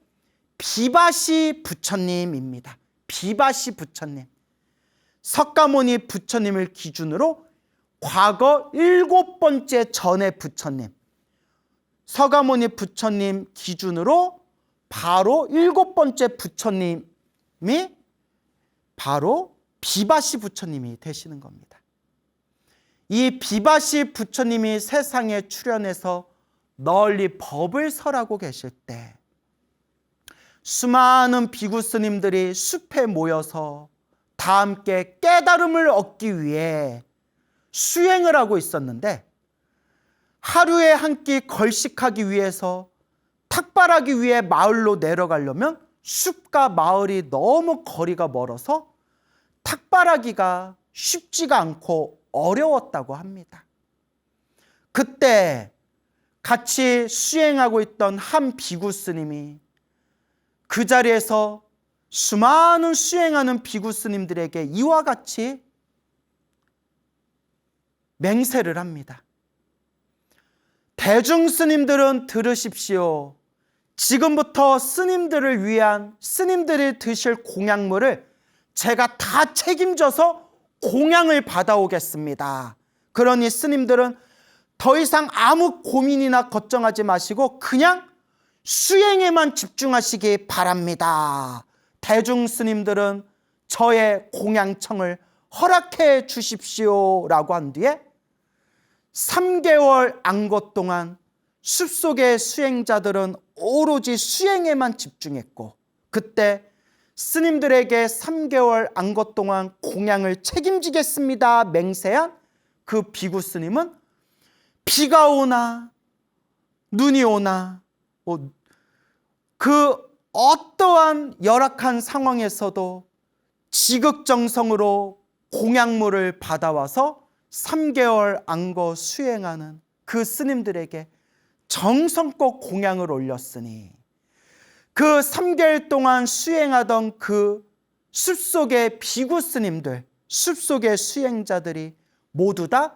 비바시 부처님입니다. 비바시 부처님. 석가모니 부처님을 기준으로 과거 7번째 전의 부처님, 서가모니 부처님 기준으로 바로 7번째 부처님이 바로 비바시 부처님이 되시는 겁니다. 이 비바시 부처님이 세상에 출현해서 널리 법을 설하고 계실 때 수많은 비구 스님들이 숲에 모여서 다 함께 깨달음을 얻기 위해 수행을 하고 있었는데, 하루에 한 끼 걸식하기 위해서 탁발하기 위해 마을로 내려가려면 숲과 마을이 너무 거리가 멀어서 탁발하기가 쉽지가 않고 어려웠다고 합니다. 그때 같이 수행하고 있던 한 비구 스님이 그 자리에서 수많은 수행하는 비구 스님들에게 이와 같이 맹세를 합니다. 대중 스님들은 들으십시오. 지금부터 스님들을 위한 스님들이 드실 공양물을 제가 다 책임져서 공양을 받아오겠습니다. 그러니 스님들은 더 이상 아무 고민이나 걱정하지 마시고 그냥 수행에만 집중하시기 바랍니다. 대중 스님들은 저의 공양청을 허락해 주십시오라고 한 뒤에 3개월 안것 동안 숲속의 수행자들은 오로지 수행에만 집중했고, 그때 스님들에게 3개월 안것 동안 공양을 책임지겠습니다 맹세한 그 비구 스님은 비가 오나 눈이 오나 그 어떠한 열악한 상황에서도 지극정성으로 공양물을 받아와서 3개월 안거 수행하는 그 스님들에게 정성껏 공양을 올렸으니 그 3개월 동안 수행하던 그 숲속의 비구 스님들, 숲속의 수행자들이 모두 다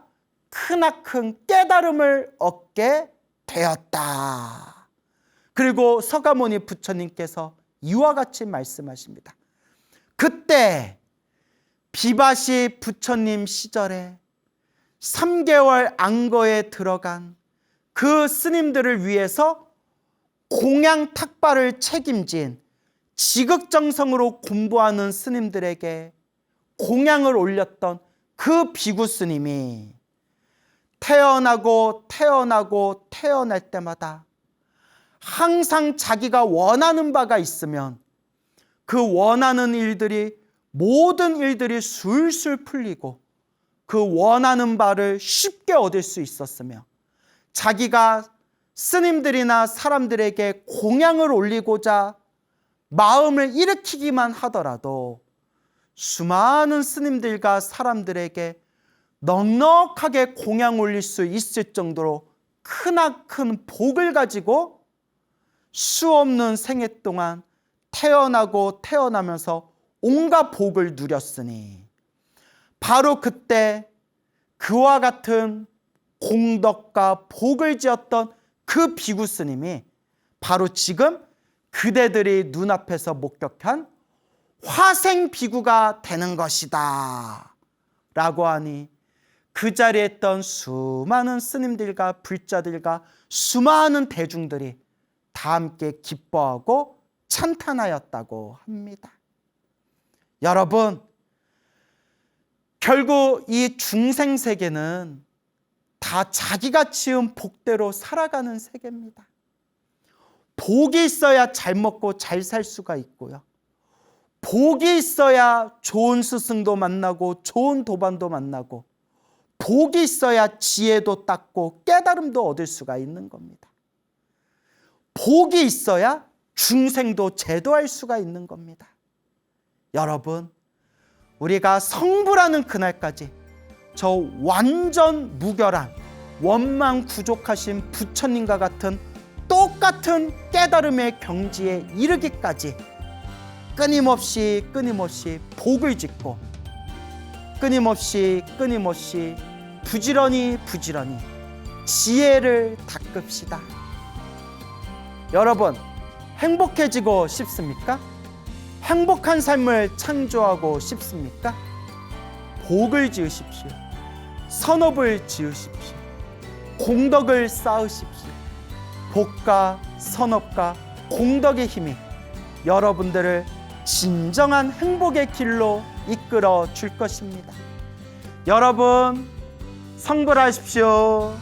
크나큰 깨달음을 얻게 되었다. 그리고 서가모니 부처님께서 이와 같이 말씀하십니다. 그때 비바시 부처님 시절에 3개월 안거에 들어간 그 스님들을 위해서 공양 탁발을 책임진 지극정성으로 공부하는 스님들에게 공양을 올렸던 그 비구 스님이 태어나고 태어날 때마다 항상 자기가 원하는 바가 있으면 그 원하는 일들이, 모든 일들이 술술 풀리고 그 원하는 바를 쉽게 얻을 수 있었으며, 자기가 스님들이나 사람들에게 공양을 올리고자 마음을 일으키기만 하더라도 수많은 스님들과 사람들에게 넉넉하게 공양 올릴 수 있을 정도로 크나큰 복을 가지고 수없는 생애 동안 태어나고 태어나면서 온갖 복을 누렸으니, 바로 그때 그와 같은 공덕과 복을 지었던 그 비구 스님이 바로 지금 그대들이 눈앞에서 목격한 화생 비구가 되는 것이다 라고 하니, 그 자리에 있던 수많은 스님들과 불자들과 수많은 대중들이 다 함께 기뻐하고 찬탄하였다고 합니다. 여러분, 결국 이 중생 세계는 다 자기가 지은 복대로 살아가는 세계입니다. 복이 있어야 잘 먹고 잘 살 수가 있고요, 복이 있어야 좋은 스승도 만나고 좋은 도반도 만나고, 복이 있어야 지혜도 닦고 깨달음도 얻을 수가 있는 겁니다. 복이 있어야 중생도 제도할 수가 있는 겁니다. 여러분, 우리가 성불하는 그날까지 저 완전 무결한 원망 부족하신 부처님과 같은 똑같은 깨달음의 경지에 이르기까지 끊임없이 복을 짓고 끊임없이 부지런히 지혜를 닦읍시다. 여러분, 행복해지고 싶습니까? 행복한 삶을 창조하고 싶습니까? 복을 지으십시오. 선업을 지으십시오. 공덕을 쌓으십시오. 복과 선업과 공덕의 힘이 여러분들을 진정한 행복의 길로 이끌어 줄 것입니다. 여러분, 성불하십시오.